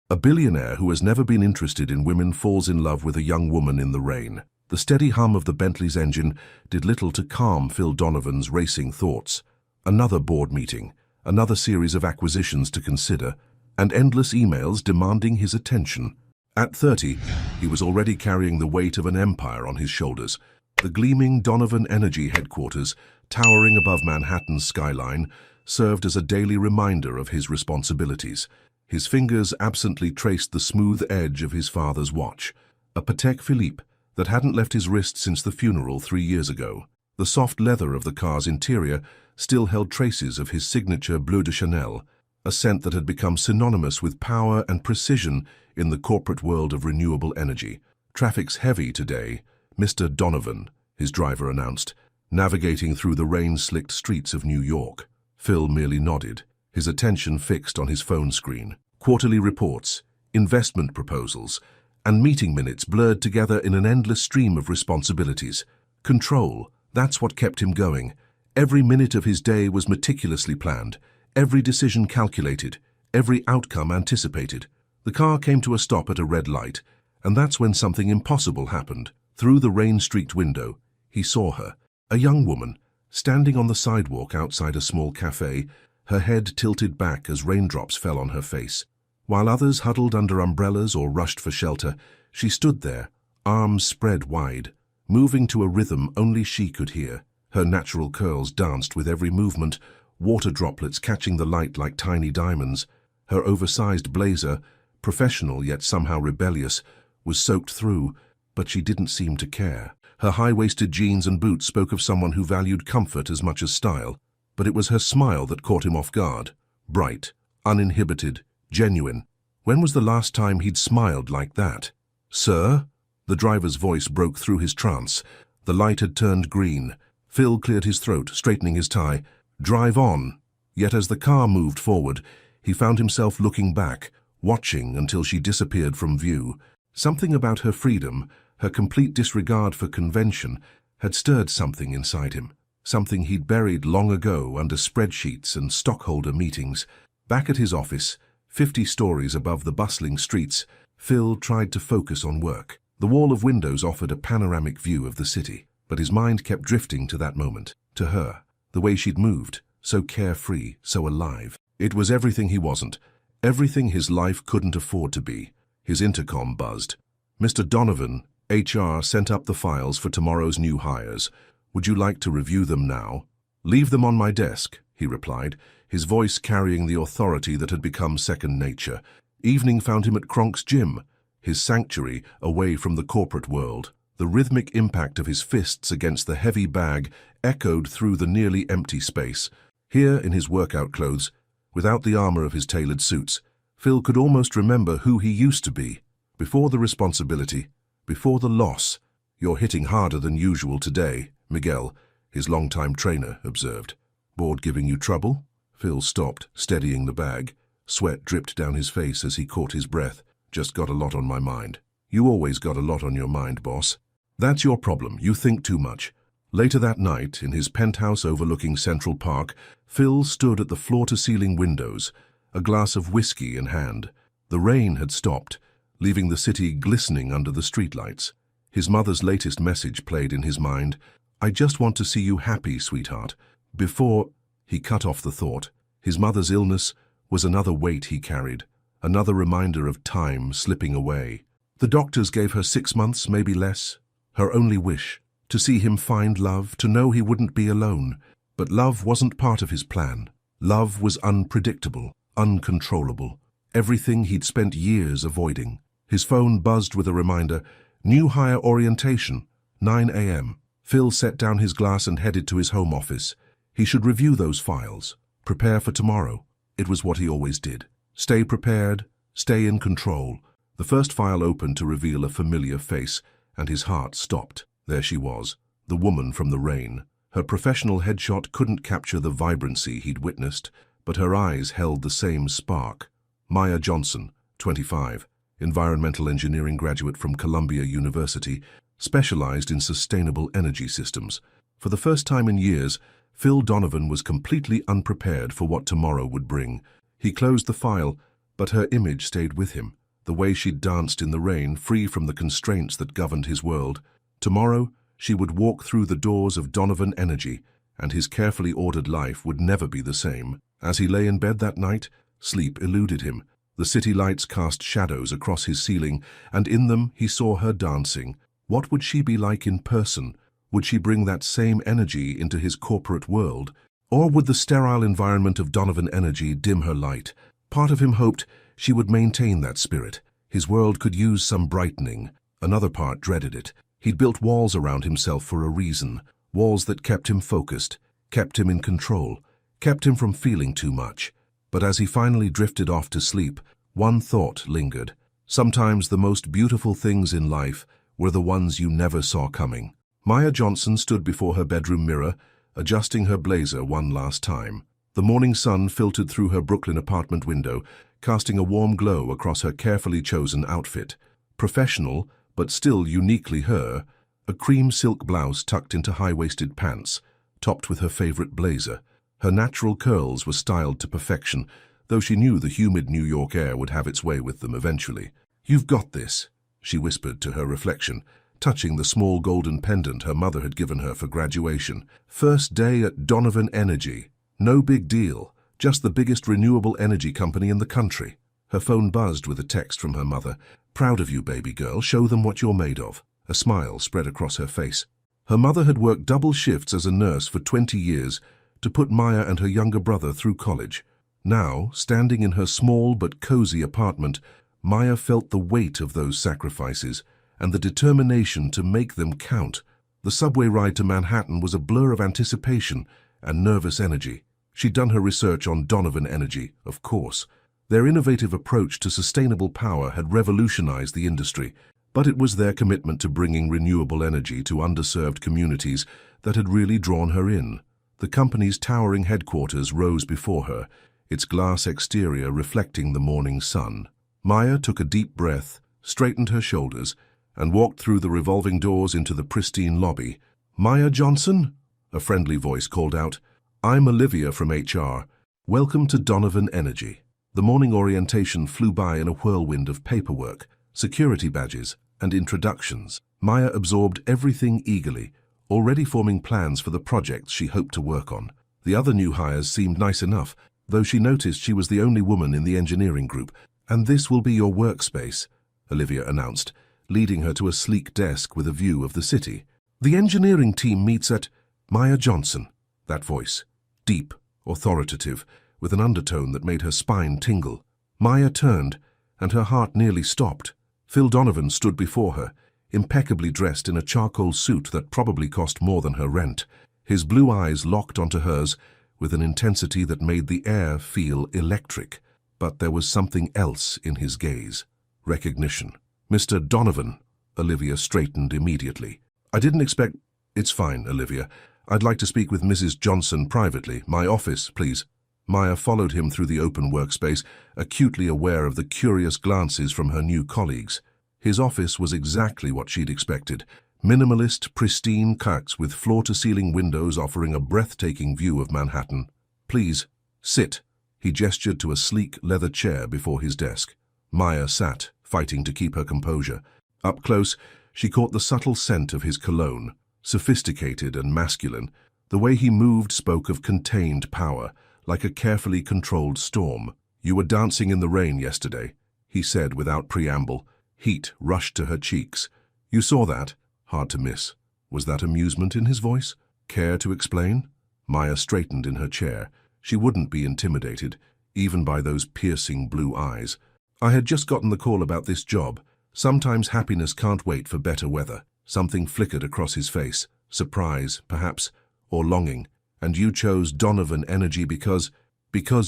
A billionaire who has never been interested in women falls in love with a young woman in the rain. The steady hum of the Bentley's engine did little to calm Phil Donovan's racing thoughts. Another board meeting, another series of acquisitions to consider, and endless emails demanding his attention. At 30, he was already carrying the weight of an empire on his shoulders. The gleaming Donovan Energy headquarters, towering above Manhattan's skyline, served as a daily reminder of his responsibilities. His fingers absently traced the smooth edge of his father's watch, a Patek Philippe that hadn't left his wrist since the funeral 3 years ago. The soft leather of the car's interior still held traces of his signature Bleu de Chanel, a scent that had become synonymous with power and precision in the corporate world of renewable energy. "Traffic's heavy today, Mr. Donovan," his driver announced, navigating through the rain-slicked streets of New York. Phil merely nodded, his attention fixed on his phone screen. Quarterly reports, investment proposals, and meeting minutes blurred together in an endless stream of responsibilities. Control, that's what kept him going. Every minute of his day was meticulously planned, every decision calculated, every outcome anticipated. The car came to a stop at a red light, and that's when something impossible happened. Through the rain-streaked window, he saw her, a young woman, standing on the sidewalk outside a small cafe, her head tilted back as raindrops fell on her face. While others huddled under umbrellas or rushed for shelter, she stood there, arms spread wide, moving to a rhythm only she could hear. Her natural curls danced with every movement, water droplets catching the light like tiny diamonds. Her oversized blazer, professional yet somehow rebellious, was soaked through, but she didn't seem to care. Her high-waisted jeans and boots spoke of someone who valued comfort as much as style, but it was her smile that caught him off guard. Bright, uninhibited, genuine. When was the last time he'd smiled like that? "Sir?" The driver's voice broke through his trance. The light had turned green. Phil cleared his throat, straightening his tie. "Drive on." Yet as the car moved forward, he found himself looking back, watching until she disappeared from view. Something about her freedom, her complete disregard for convention, had stirred something inside him, something he'd buried long ago under spreadsheets and stockholder meetings. Back at his office, 50 stories above the bustling streets, Phil tried to focus on work. The wall of windows offered a panoramic view of the city, but his mind kept drifting to that moment, to her, the way she'd moved, so carefree, so alive. It was everything he wasn't, everything his life couldn't afford to be. His intercom buzzed. "Mr. Donovan, HR sent up the files for tomorrow's new hires. Would you like to review them now?" "Leave them on my desk," he replied, his voice carrying the authority that had become second nature. Evening found him at Kronk's gym, his sanctuary away from the corporate world. The rhythmic impact of his fists against the heavy bag echoed through the nearly empty space. Here, in his workout clothes, without the armor of his tailored suits, Phil could almost remember who he used to be. Before the responsibility, before the loss. "You're hitting harder than usual today," Miguel, his longtime trainer, observed. "Board giving you trouble?" Phil stopped, steadying the bag. Sweat dripped down his face as he caught his breath. "Just got a lot on my mind." "You always got a lot on your mind, boss." "That's your problem. You think too much." Later that night, in his penthouse overlooking Central Park, Phil stood at the floor-to-ceiling windows, a glass of whiskey in hand. The rain had stopped, leaving the city glistening under the streetlights. His mother's latest message played in his mind. "I just want to see you happy, sweetheart." Before he cut off the thought, his mother's illness was another weight he carried, another reminder of time slipping away. The doctors gave her 6 months, maybe less. Her only wish, to see him find love, to know he wouldn't be alone. But love wasn't part of his plan. Love was unpredictable, uncontrollable, everything he'd spent years avoiding. His phone buzzed with a reminder, "New hire orientation, 9 a.m. Phil set down his glass and headed to his home office. He should review those files, prepare for tomorrow. It was what he always did. Stay prepared, stay in control. The first file opened to reveal a familiar face, and his heart stopped. There she was, the woman from the rain. Her professional headshot couldn't capture the vibrancy he'd witnessed, but her eyes held the same spark. Maya Johnson, 25, environmental engineering graduate from Columbia University, specialized in sustainable energy systems. For the first time in years, Phil Donovan was completely unprepared for what tomorrow would bring. He closed the file, But her image stayed with him, the way she'd danced in the rain, free from the constraints that governed his world. Tomorrow, she would walk through the doors of Donovan Energy, and his carefully ordered life would never be the same. As he lay in bed that night, sleep eluded him. The city lights cast shadows across his ceiling, and in them he saw her dancing. What would she be like in person? Would she bring that same energy into his corporate world? Or would the sterile environment of Donovan Energy dim her light? Part of him hoped she would maintain that spirit. His world could use some brightening. Another part dreaded it. He'd built walls around himself for a reason. Walls that kept him focused, kept him in control, kept him from feeling too much. But as he finally drifted off to sleep, one thought lingered. Sometimes the most beautiful things in life were the ones you never saw coming. Maya Johnson stood before her bedroom mirror, adjusting her blazer one last time. The morning sun filtered through her Brooklyn apartment window, casting a warm glow across her carefully chosen outfit. Professional, but still uniquely her, a cream silk blouse tucked into high-waisted pants, topped with her favorite blazer. Her natural curls were styled to perfection, though she knew the humid New York air would have its way with them eventually. "You've got this," she whispered to her reflection, touching the small golden pendant her mother had given her for graduation. "First day at Donovan Energy. No big deal, just the biggest renewable energy company in the country." Her phone buzzed with a text from her mother. "Proud of you, baby girl. Show them what you're made of." A smile spread across her face. Her mother had worked double shifts as a nurse for 20 years to put Maya and her younger brother through college. Now, standing in her small but cozy apartment, Maya felt the weight of those sacrifices and the determination to make them count. The subway ride to Manhattan was a blur of anticipation and nervous energy. She'd done her research on Donovan Energy, of course. Their innovative approach to sustainable power had revolutionized the industry, but it was their commitment to bringing renewable energy to underserved communities that had really drawn her in. The company's towering headquarters rose before her, its glass exterior reflecting the morning sun. Maya took a deep breath, straightened her shoulders, and walked through the revolving doors into the pristine lobby. "Maya Johnson?" a friendly voice called out. "I'm Olivia from HR. Welcome to Donovan Energy." The morning orientation flew by in a whirlwind of paperwork, security badges, and introductions. Maya absorbed everything eagerly, already forming plans for the projects she hoped to work on. The other new hires seemed nice enough, though she noticed she was the only woman in the engineering group. "And this will be your workspace," Olivia announced, leading her to a sleek desk with a view of the city. "The engineering team meets at—" "Maya Johnson," that voice, deep, authoritative, with an undertone that made her spine tingle. Maya turned, and her heart nearly stopped. Phil Donovan stood before her, impeccably dressed in a charcoal suit that probably cost more than her rent. His blue eyes locked onto hers with an intensity that made the air feel electric. But there was something else in his gaze. Recognition. "Mr. Donovan," Olivia straightened immediately. "I didn't expect—" "It's fine, Olivia. I'd like to speak with Mrs. Johnson privately. My office, please." Maya followed him through the open workspace, acutely aware of the curious glances from her new colleagues. His office was exactly what she'd expected. Minimalist, pristine cuts with floor-to-ceiling windows offering a breathtaking view of Manhattan. "Please, sit." He gestured to a sleek leather chair before his desk. Maya sat, fighting to keep her composure. Up close, she caught the subtle scent of his cologne, sophisticated and masculine. The way he moved spoke of contained power, like a carefully controlled storm. "You were dancing in the rain yesterday," he said without preamble. Heat rushed to her cheeks. "You saw that? Hard to miss." Was that amusement in his voice? Care to explain? Maya straightened in her chair. She wouldn't be intimidated, even by those piercing blue eyes. "I had just gotten the call about this job. Sometimes happiness can't wait for better weather." Something flickered across his face. Surprise, perhaps, or longing. "And you chose Donovan Energy because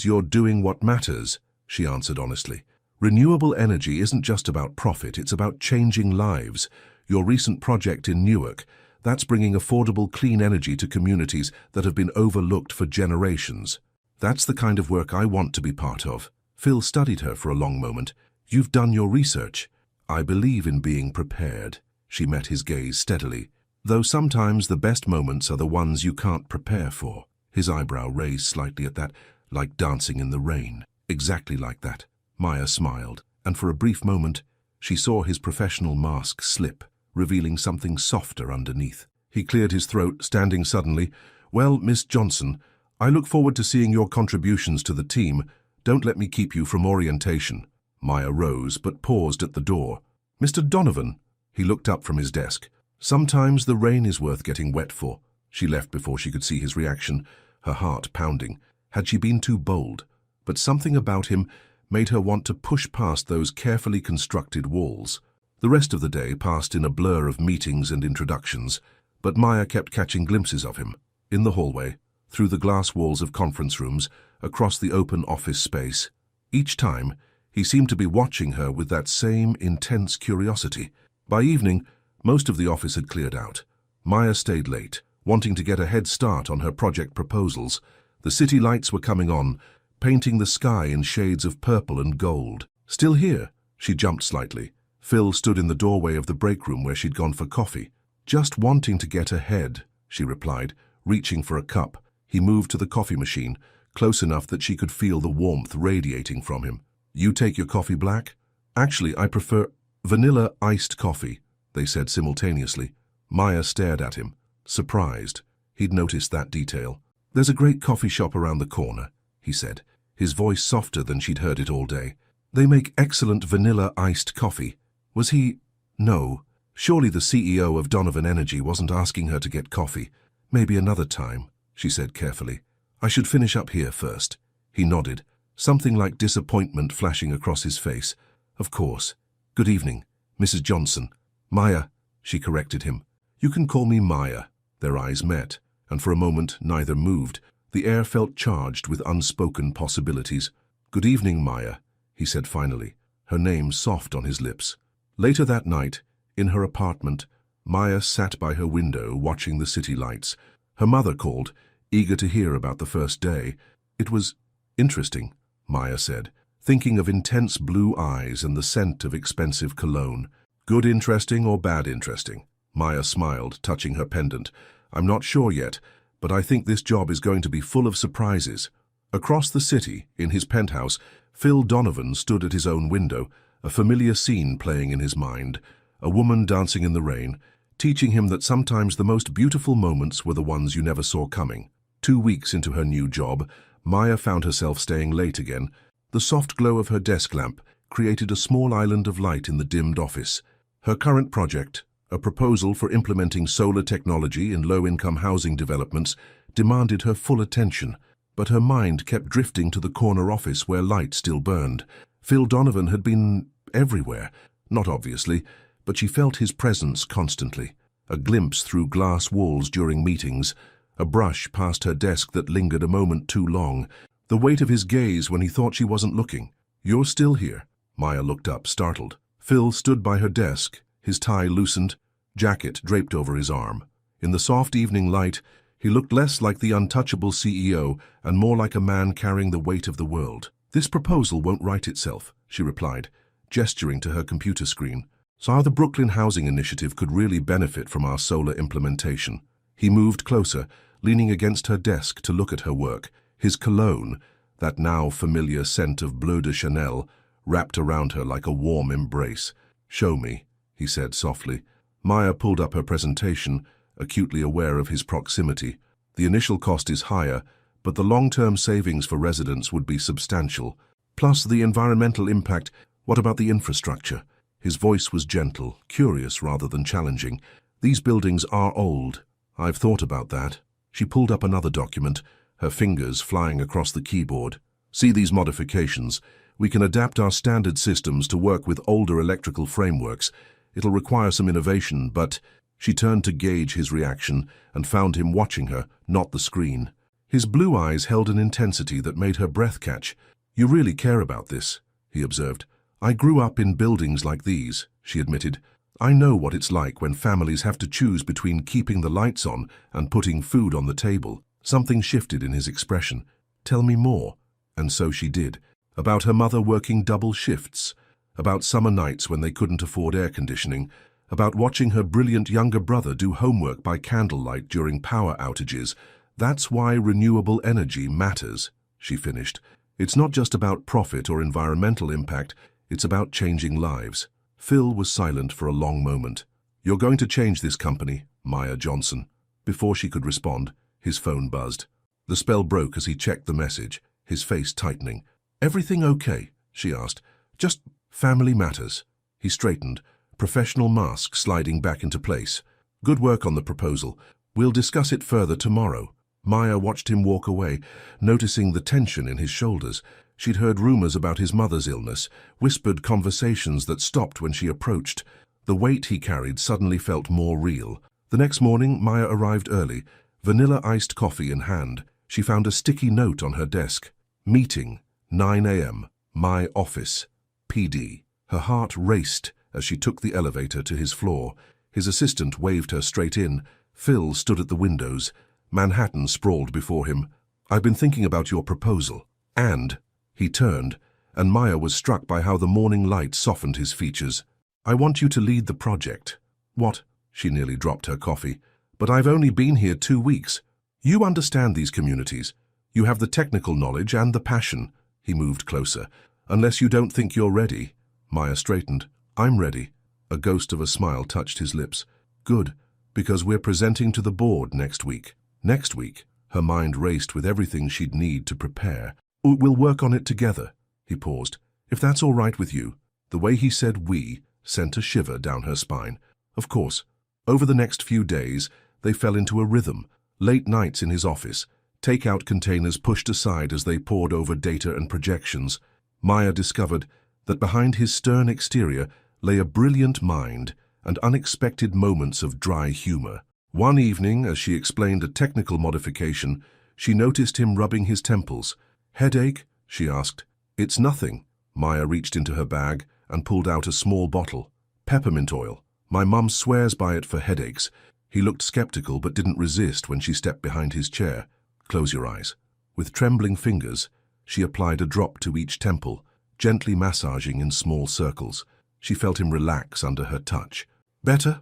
you're doing what matters," she answered honestly. "Renewable energy isn't just about profit, it's about changing lives. Your recent project in Newark, that's bringing affordable clean energy to communities that have been overlooked for generations. That's the kind of work I want to be part of." Phil studied her for a long moment. "You've done your research." "I believe in being prepared." She met his gaze steadily. "Though sometimes the best moments are the ones you can't prepare for." His eyebrow raised slightly at that, "like dancing in the rain." "Exactly like that." Maya smiled, and for a brief moment, she saw his professional mask slip, revealing something softer underneath. He cleared his throat, standing suddenly. "Well, Miss Johnson, I look forward to seeing your contributions to the team. Don't let me keep you from orientation." Maya rose, but paused at the door. "Mr. Donovan." He looked up from his desk. "Sometimes the rain is worth getting wet for." She left before she could see his reaction, her heart pounding. Had she been too bold? But something about him made her want to push past those carefully constructed walls. The rest of the day passed in a blur of meetings and introductions, but Maya kept catching glimpses of him. In the hallway, through the glass walls of conference rooms, across the open office space. Each time, he seemed to be watching her with that same intense curiosity. By evening, most of the office had cleared out. Maya stayed late, wanting to get a head start on her project proposals. The city lights were coming on, painting the sky in shades of purple and gold. "Still here?" She jumped slightly. Phil stood in the doorway of the break room where she'd gone for coffee. "Just wanting to get ahead," she replied, reaching for a cup. He moved to the coffee machine, close enough that she could feel the warmth radiating from him. "You take your coffee black?" "Actually, I prefer vanilla iced coffee," they said simultaneously. Maya stared at him, surprised. He'd noticed that detail. "There's a great coffee shop around the corner," he said, his voice softer than she'd heard it all day. "They make excellent vanilla iced coffee." Was he? No. Surely the CEO of Donovan Energy wasn't asking her to get coffee. "Maybe another time," she said carefully. "I should finish up here first." He nodded, something like disappointment flashing across his face. "Of course. Good evening, Mrs. Johnson." "Maya," she corrected him. "You can call me Maya." Their eyes met, and for a moment neither moved. The air felt charged with unspoken possibilities. "Good evening, Maya," he said finally, her name soft on his lips. Later that night, in her apartment, Maya sat by her window watching the city lights. Her mother called, eager to hear about the first day. "It was interesting," Maya said, thinking of intense blue eyes and the scent of expensive cologne. "Good interesting or bad interesting?" Maya smiled, touching her pendant. "I'm not sure yet, but I think this job is going to be full of surprises." Across the city, in his penthouse, Phil Donovan stood at his own window, a familiar scene playing in his mind. A woman dancing in the rain, teaching him that sometimes the most beautiful moments were the ones you never saw coming. 2 weeks into her new job, Maya found herself staying late again. The soft glow of her desk lamp created a small island of light in the dimmed office. Her current project, a proposal for implementing solar technology in low-income housing developments, demanded her full attention, but her mind kept drifting to the corner office where light still burned. Phil Donovan had been everywhere, not obviously, but she felt his presence constantly. A glimpse through glass walls during meetings, a brush past her desk that lingered a moment too long, the weight of his gaze when he thought she wasn't looking. "You're still here?" Maya looked up, startled. Phil stood by her desk, his tie loosened, jacket draped over his arm. In the soft evening light, he looked less like the untouchable CEO and more like a man carrying the weight of the world. "This proposal won't write itself," she replied, gesturing to her computer screen. "So the Brooklyn Housing Initiative could really benefit from our solar implementation." He moved closer, leaning against her desk to look at her work. His cologne, that now familiar scent of Bleu de Chanel, wrapped around her like a warm embrace. "Show me," he said softly. Maya pulled up her presentation, acutely aware of his proximity. "The initial cost is higher, but the long-term savings for residents would be substantial. Plus the environmental impact. What about the infrastructure?" His voice was gentle, curious rather than challenging. "These buildings are old. I've thought about that." She pulled up another document, her fingers flying across the keyboard. "See these modifications. We can adapt our standard systems to work with older electrical frameworks. It'll require some innovation, but..." She turned to gauge his reaction and found him watching her, not the screen. His blue eyes held an intensity that made her breath catch. "You really care about this," he observed. "I grew up in buildings like these," she admitted. "I know what it's like when families have to choose between keeping the lights on and putting food on the table." Something shifted in his expression. "Tell me more." And so she did. About her mother working double shifts, about summer nights when they couldn't afford air conditioning, about watching her brilliant younger brother do homework by candlelight during power outages. "That's why renewable energy matters," she finished. It's not just about profit or environmental impact, it's about changing lives. Phil was silent for a long moment. You're going to change this company, Maya Johnson. Before she could respond, his phone buzzed. The spell broke as he checked the message, his face tightening. Everything okay? She asked. Just family matters. He straightened, professional mask sliding back into place. Good work on the proposal. We'll discuss it further tomorrow. Maya watched him walk away, noticing the tension in his shoulders. She'd heard rumors about his mother's illness, whispered conversations that stopped when she approached. The weight he carried suddenly felt more real. The next morning, Maya arrived early, vanilla iced coffee in hand. She found a sticky note on her desk. Meeting, 9 a.m., my office, PD. Her heart raced as she took the elevator to his floor. His assistant waved her straight in. Phil stood at the windows. Manhattan sprawled before him. I've been thinking about your proposal. And he turned, and Maya was struck by how the morning light softened his features. I want you to lead the project. What? She nearly dropped her coffee. But I've only been here 2 weeks. You understand these communities. You have the technical knowledge and the passion. He moved closer. Unless you don't think you're ready. Maya straightened. I'm ready. A ghost of a smile touched his lips. Good, because we're presenting to the board next week. Next week? Her mind raced with everything she'd need to prepare. We'll work on it together. He paused. If that's all right with you. The way he said we sent a shiver down her spine. Of course. Over the next few days, they fell into a rhythm. Late nights in his office, takeout containers pushed aside as they pored over data and projections. Maya discovered that behind his stern exterior lay a brilliant mind and unexpected moments of dry humor. One evening, as she explained a technical modification, she noticed him rubbing his temples. Headache? She asked. It's nothing. Maya reached into her bag and pulled out a small bottle. Peppermint oil. My mum swears by it for headaches. He looked skeptical but didn't resist when she stepped behind his chair. Close your eyes. With trembling fingers, she applied a drop to each temple, gently massaging in small circles. She felt him relax under her touch. Better?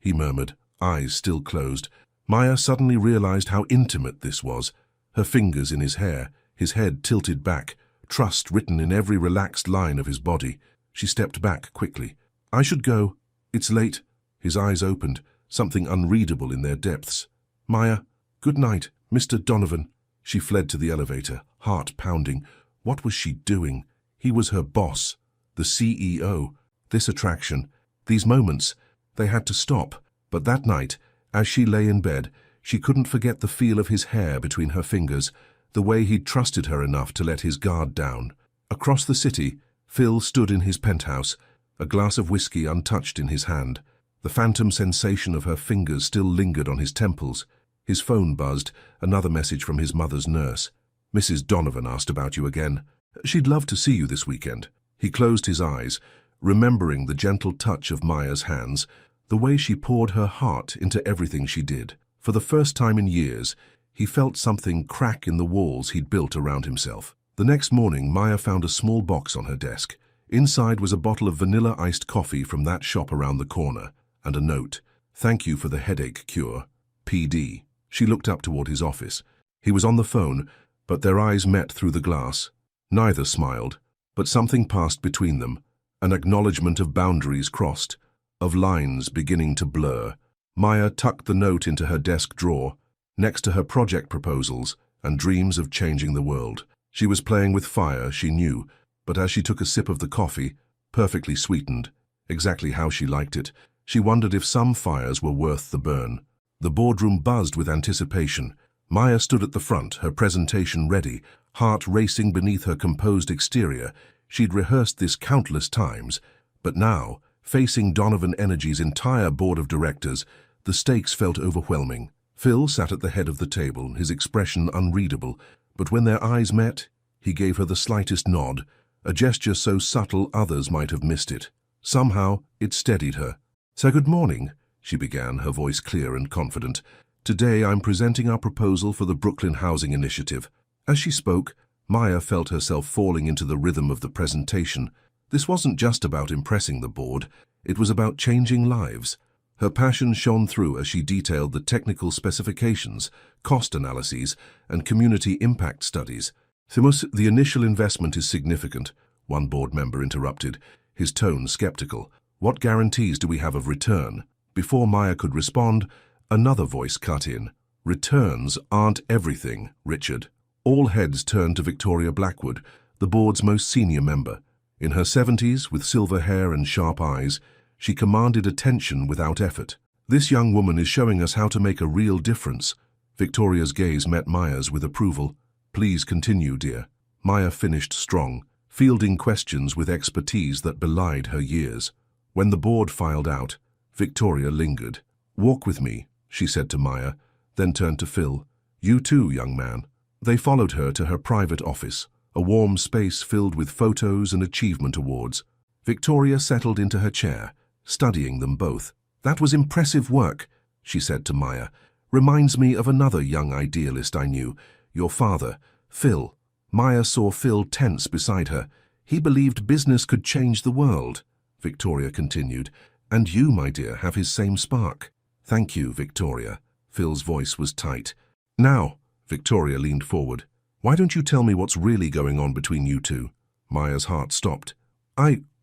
He murmured, eyes still closed. Maya suddenly realized how intimate this was. Her fingers in his hair, his head tilted back, trust written in every relaxed line of his body. She stepped back quickly. I should go. It's late. His eyes opened, something unreadable in their depths. Maya, good night, Mr. Donovan. She fled to the elevator, heart pounding. What was she doing? He was her boss, the CEO. This attraction, these moments, they had to stop. But that night, as she lay in bed, she couldn't forget the feel of his hair between her fingers, the way he'd trusted her enough to let his guard down. Across the city, Phil stood in his penthouse, a glass of whiskey untouched in his hand. The phantom sensation of her fingers still lingered on his temples. His phone buzzed, another message from his mother's nurse. Mrs. Donovan asked about you again. She'd love to see you this weekend. He closed his eyes, remembering the gentle touch of Maya's hands, the way she poured her heart into everything she did. For the first time in years, he felt something crack in the walls he'd built around himself. The next morning, Maya found a small box on her desk. Inside was a bottle of vanilla iced coffee from that shop around the corner, and a note. Thank you for the headache cure. PD. She looked up toward his office. He was on the phone, but their eyes met through the glass. Neither smiled, but something passed between them, an acknowledgement of boundaries crossed, of lines beginning to blur. Maya tucked the note into her desk drawer, next to her project proposals and dreams of changing the world. She was playing with fire, she knew, but as she took a sip of the coffee, perfectly sweetened, exactly how she liked it, she wondered if some fires were worth the burn. The boardroom buzzed with anticipation. Maya stood at the front, her presentation ready, heart racing beneath her composed exterior. She'd rehearsed this countless times, but now, facing Donovan Energy's entire board of directors, the stakes felt overwhelming. Phil sat at the head of the table, his expression unreadable, but when their eyes met, he gave her the slightest nod, a gesture so subtle others might have missed it. Somehow, it steadied her. So good morning, she began, her voice clear and confident. Today I'm presenting our proposal for the Brooklyn Housing Initiative. As she spoke, Maya felt herself falling into the rhythm of the presentation. This wasn't just about impressing the board, it was about changing lives. Her passion shone through as she detailed the technical specifications, cost analyses, and community impact studies. The initial investment is significant, one board member interrupted, his tone skeptical. What guarantees do we have of return? Before Maya could respond, another voice cut in. Returns aren't everything, Richard. All heads turned to Victoria Blackwood, the board's most senior member. In her 70s, with silver hair and sharp eyes, she commanded attention without effort. This young woman is showing us how to make a real difference. Victoria's gaze met Maya's with approval. Please continue, dear. Maya finished strong, fielding questions with expertise that belied her years. When the board filed out, Victoria lingered. Walk with me, she said to Maya, then turned to Phil. You too, young man. They followed her to her private office, a warm space filled with photos and achievement awards. Victoria settled into her chair, studying them both. That was impressive work, she said to Maya. Reminds me of another young idealist I knew, your father, Phil. Maya saw Phil tense beside her. He believed business could change the world, Victoria continued. And you, my dear, have his same spark. Thank you, Victoria. Phil's voice was tight. Now, Victoria leaned forward. Why don't you tell me what's really going on between you two? Maya's heart stopped.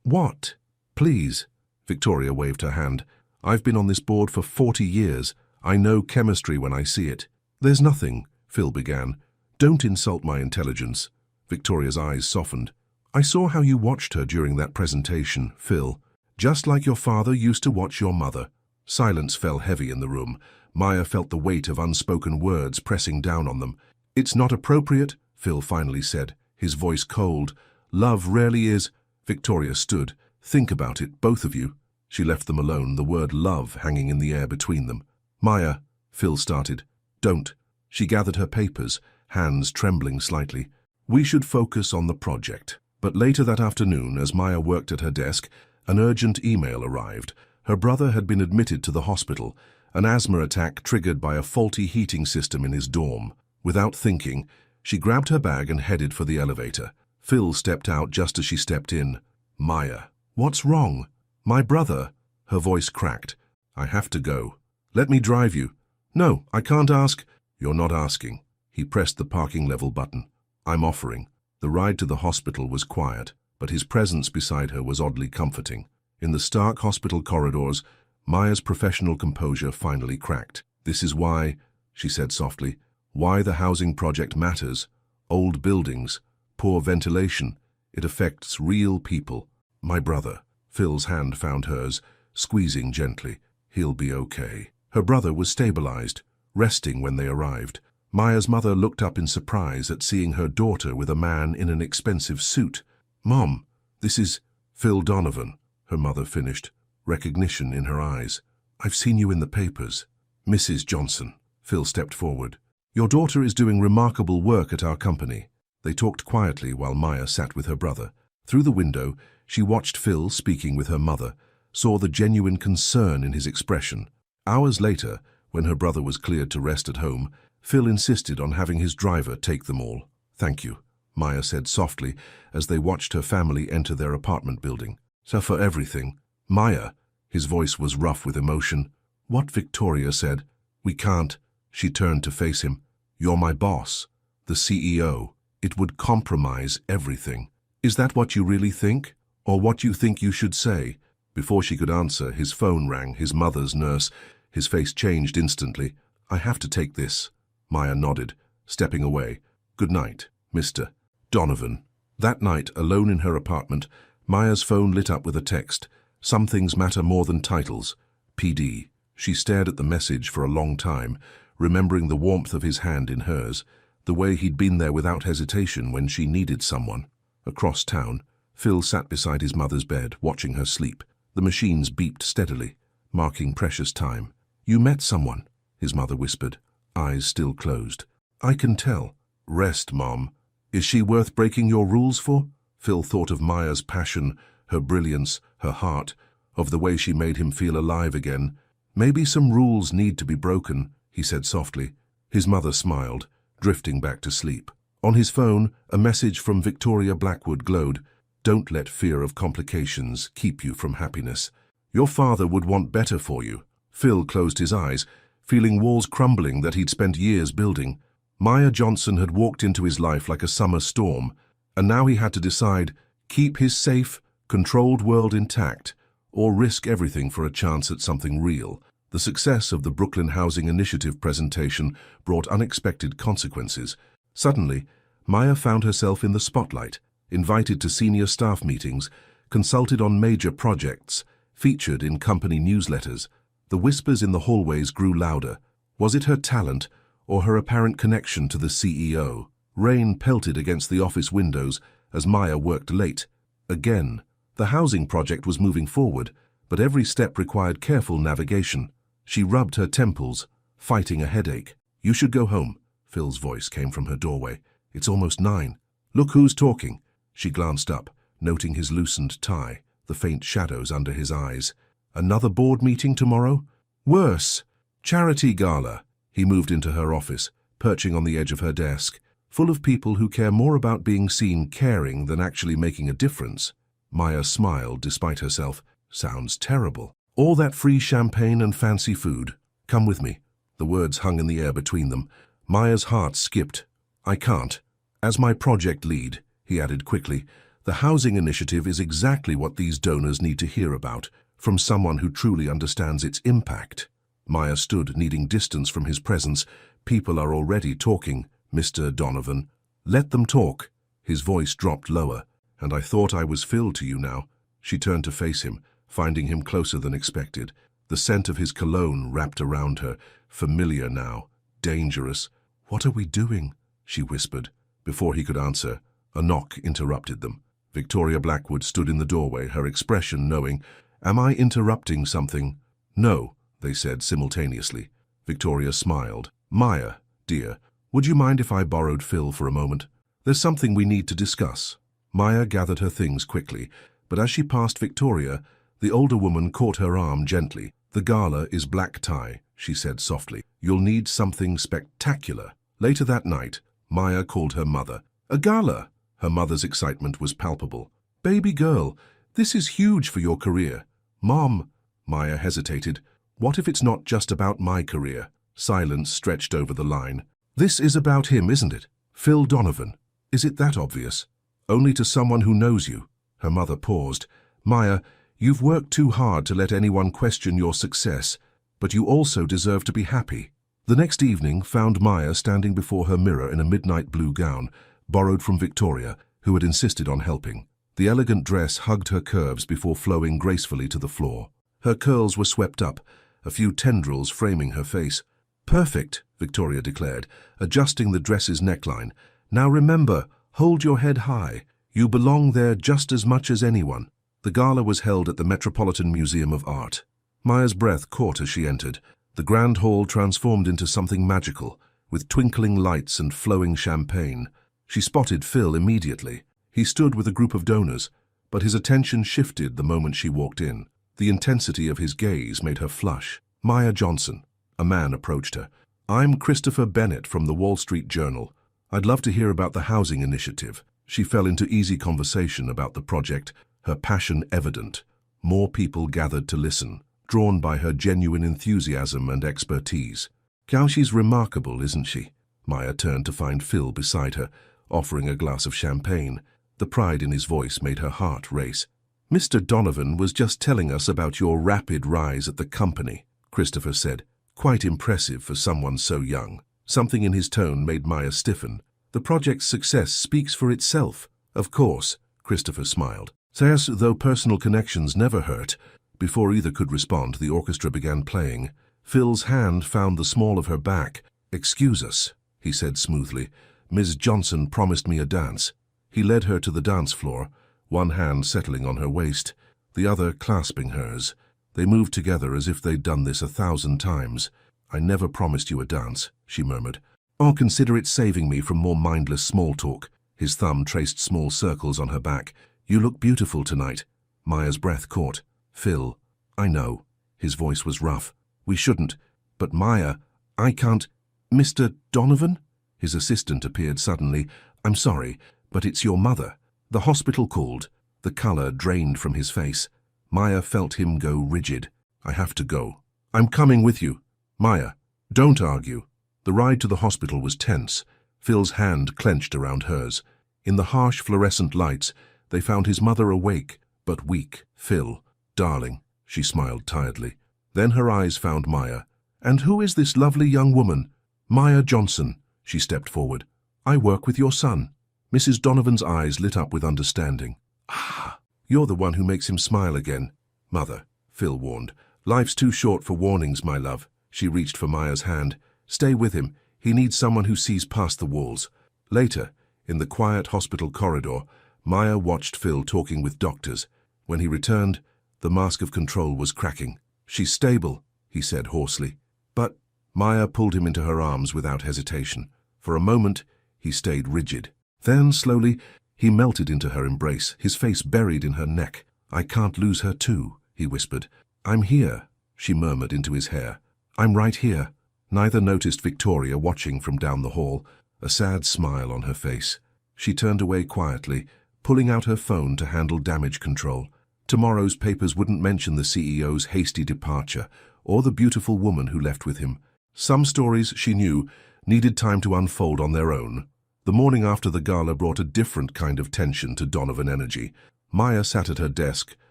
What? Please. Victoria waved her hand. I've been on this board for 40 years. I know chemistry when I see it. There's nothing, Phil began. Don't insult my intelligence. Victoria's eyes softened. I saw how you watched her during that presentation, Phil. Just like your father used to watch your mother. Silence fell heavy in the room. Maya felt the weight of unspoken words pressing down on them. It's not appropriate, Phil finally said, his voice cold. Love rarely is. Victoria stood. Think about it, both of you. She left them alone, the word love hanging in the air between them. Maya, Phil started. Don't. She gathered her papers, hands trembling slightly. We should focus on the project. But later that afternoon, as Maya worked at her desk, an urgent email arrived. Her brother had been admitted to the hospital, an asthma attack triggered by a faulty heating system in his dorm. Without thinking, she grabbed her bag and headed for the elevator. Phil stepped out just as she stepped in. Maya, what's wrong? My brother. Her voice cracked. I have to go. Let me drive you. No, I can't ask. You're not asking. He pressed the parking level button. I'm offering. The ride to the hospital was quiet, but his presence beside her was oddly comforting. In the stark hospital corridors, Maya's professional composure finally cracked. This is why, she said softly, why the housing project matters. Old buildings, poor ventilation. It affects real people. My brother. Phil's hand found hers, squeezing gently. He'll be okay. Her brother was stabilized, resting when they arrived. Maya's mother looked up in surprise at seeing her daughter with a man in an expensive suit. Mom, this is Phil Donovan, her mother finished, recognition in her eyes. I've seen you in the papers. Mrs. Johnson. Phil stepped forward. Your daughter is doing remarkable work at our company. They talked quietly while Maya sat with her brother. Through the window, she watched Phil speaking with her mother, saw the genuine concern in his expression. Hours later, when her brother was cleared to rest at home, Phil insisted on having his driver take them all. Thank you, Maya said softly as they watched her family enter their apartment building. So for everything. Maya, his voice was rough with emotion. What? Victoria said. We can't. She turned to face him. You're my boss, the CEO. It would compromise everything. Is that what you really think? Or what you think you should say? Before she could answer, his phone rang, his mother's nurse. His face changed instantly. I have to take this. Maya nodded, stepping away. Good night, Mr. Donovan. That night, alone in her apartment, Maya's phone lit up with a text. Some things matter more than titles. PD. She stared at the message for a long time, remembering the warmth of his hand in hers, the way he'd been there without hesitation when she needed someone. Across town, Phil sat beside his mother's bed, watching her sleep. The machines beeped steadily, marking precious time. You met someone, his mother whispered, eyes still closed. I can tell. Rest, Mom. Is she worth breaking your rules for? Phil thought of Maya's passion, her brilliance, her heart, of the way she made him feel alive again. Maybe some rules need to be broken, he said softly. His mother smiled, drifting back to sleep. On his phone, a message from Victoria Blackwood glowed. Don't let fear of complications keep you from happiness. Your father would want better for you. Phil closed his eyes, feeling walls crumbling that he'd spent years building. Maya Johnson had walked into his life like a summer storm, and now he had to decide, keep his safe, controlled world intact, or risk everything for a chance at something real. The success of the Brooklyn Housing Initiative presentation brought unexpected consequences. Suddenly, Maya found herself in the spotlight, invited to senior staff meetings, consulted on major projects, featured in company newsletters. The whispers in the hallways grew louder. Was it her talent or her apparent connection to the CEO? Rain pelted against the office windows as Maya worked late. Again, the housing project was moving forward, but every step required careful navigation. She rubbed her temples, fighting a headache. "You should go home," Phil's voice came from her doorway. "It's almost 9. Look who's talking." She glanced up, noting his loosened tie, the faint shadows under his eyes. "Another board meeting tomorrow?" "Worse. Charity gala." He moved into her office, perching on the edge of her desk, full of people who care more about being seen caring than actually making a difference. Maya smiled despite herself. "Sounds terrible. All that free champagne and fancy food. Come with me." The words hung in the air between them. Maya's heart skipped. "I can't. As my project lead," he added quickly, "the housing initiative is exactly what these donors need to hear about, from someone who truly understands its impact." Maya stood, needing distance from his presence. "People are already talking, Mr. Donovan." "Let them talk." His voice dropped lower. "And I thought I was Phil to you now." She turned to face him, finding him closer than expected. The scent of his cologne wrapped around her, familiar now, dangerous. "What are we doing?" she whispered. Before he could answer, a knock interrupted them. Victoria Blackwood stood in the doorway, her expression knowing. "Am I interrupting something?" "No," they said simultaneously. Victoria smiled. "Maya, dear, would you mind if I borrowed Phil for a moment? There's something we need to discuss." Maya gathered her things quickly, but as she passed Victoria, the older woman caught her arm gently. "The gala is black tie," she said softly. "You'll need something spectacular." Later that night, Maya called her mother. "A gala!" Her mother's excitement was palpable. "Baby girl, this is huge for your career." "Mom," Maya hesitated. "What if it's not just about my career?" Silence stretched over the line. "This is about him, isn't it? Phil Donovan. Is it that obvious?" "Only to someone who knows you." Her mother paused. "Maya, you've worked too hard to let anyone question your success, but you also deserve to be happy." The next evening found Maya standing before her mirror in a midnight blue gown, borrowed from Victoria, who had insisted on helping. The elegant dress hugged her curves before flowing gracefully to the floor. Her curls were swept up, a few tendrils framing her face. "Perfect," Victoria declared, adjusting the dress's neckline. "Now remember, hold your head high. You belong there just as much as anyone." The gala was held at the Metropolitan Museum of Art. Maya's breath caught as she entered. The grand hall transformed into something magical, with twinkling lights and flowing champagne. She spotted Phil immediately. He stood with a group of donors, but his attention shifted the moment she walked in. The intensity of his gaze made her flush. "Maya Johnson." A man approached her. "I'm Christopher Bennett from the Wall Street Journal. I'd love to hear about the housing initiative." She fell into easy conversation about the project, her passion evident. More people gathered to listen, drawn by her genuine enthusiasm and expertise. "How she's remarkable, isn't she?" Maya turned to find Phil beside her, offering a glass of champagne. The pride in his voice made her heart race. "Mr. Donovan was just telling us about your rapid rise at the company," Christopher said. "Quite impressive for someone so young." Something in his tone made Maya stiffen. "The project's success speaks for itself." "Of course," Christopher smiled. "Say as though personal connections never hurt." Before either could respond, the orchestra began playing. Phil's hand found the small of her back. "Excuse us," he said smoothly. "Ms. Johnson promised me a dance." He led her to the dance floor, one hand settling on her waist, the other clasping hers. They moved together as if they'd done this 1,000 times. "I never promised you a dance," she murmured. "Or consider it saving me from more mindless small talk." His thumb traced small circles on her back. "You look beautiful tonight." Maya's breath caught. "Phil, I know." His voice was rough. "We shouldn't. But Maya, I can't." "Mr. Donovan?" His assistant appeared suddenly. "I'm sorry, but it's your mother." "The hospital called." The color drained from his face. Maya felt him go rigid. "I have to go." "I'm coming with you." "Maya, don't argue." The ride to the hospital was tense. Phil's hand clenched around hers. In the harsh fluorescent lights, they found his mother awake, but weak. "Phil, darling," she smiled tiredly. Then her eyes found Maya. "And who is this lovely young woman?" "Maya Johnson," she stepped forward. "I work with your son." Mrs. Donovan's eyes lit up with understanding. "Ah, you're the one who makes him smile again." "Mother," Phil warned. "Life's too short for warnings, my love." She reached for Maya's hand. "Stay with him. He needs someone who sees past the walls." Later, in the quiet hospital corridor, Maya watched Phil talking with doctors. When he returned, the mask of control was cracking. "She's stable," he said hoarsely. "But—" Maya pulled him into her arms without hesitation. For a moment, he stayed rigid. Then, slowly, he melted into her embrace, his face buried in her neck. "I can't lose her too," he whispered. "I'm here," she murmured into his hair. "I'm right here." Neither noticed Victoria watching from down the hall, a sad smile on her face. She turned away quietly, pulling out her phone to handle damage control. Tomorrow's papers wouldn't mention the CEO's hasty departure or the beautiful woman who left with him. Some stories, she knew, needed time to unfold on their own. The morning after the gala brought a different kind of tension to Donovan Energy. Maya sat at her desk,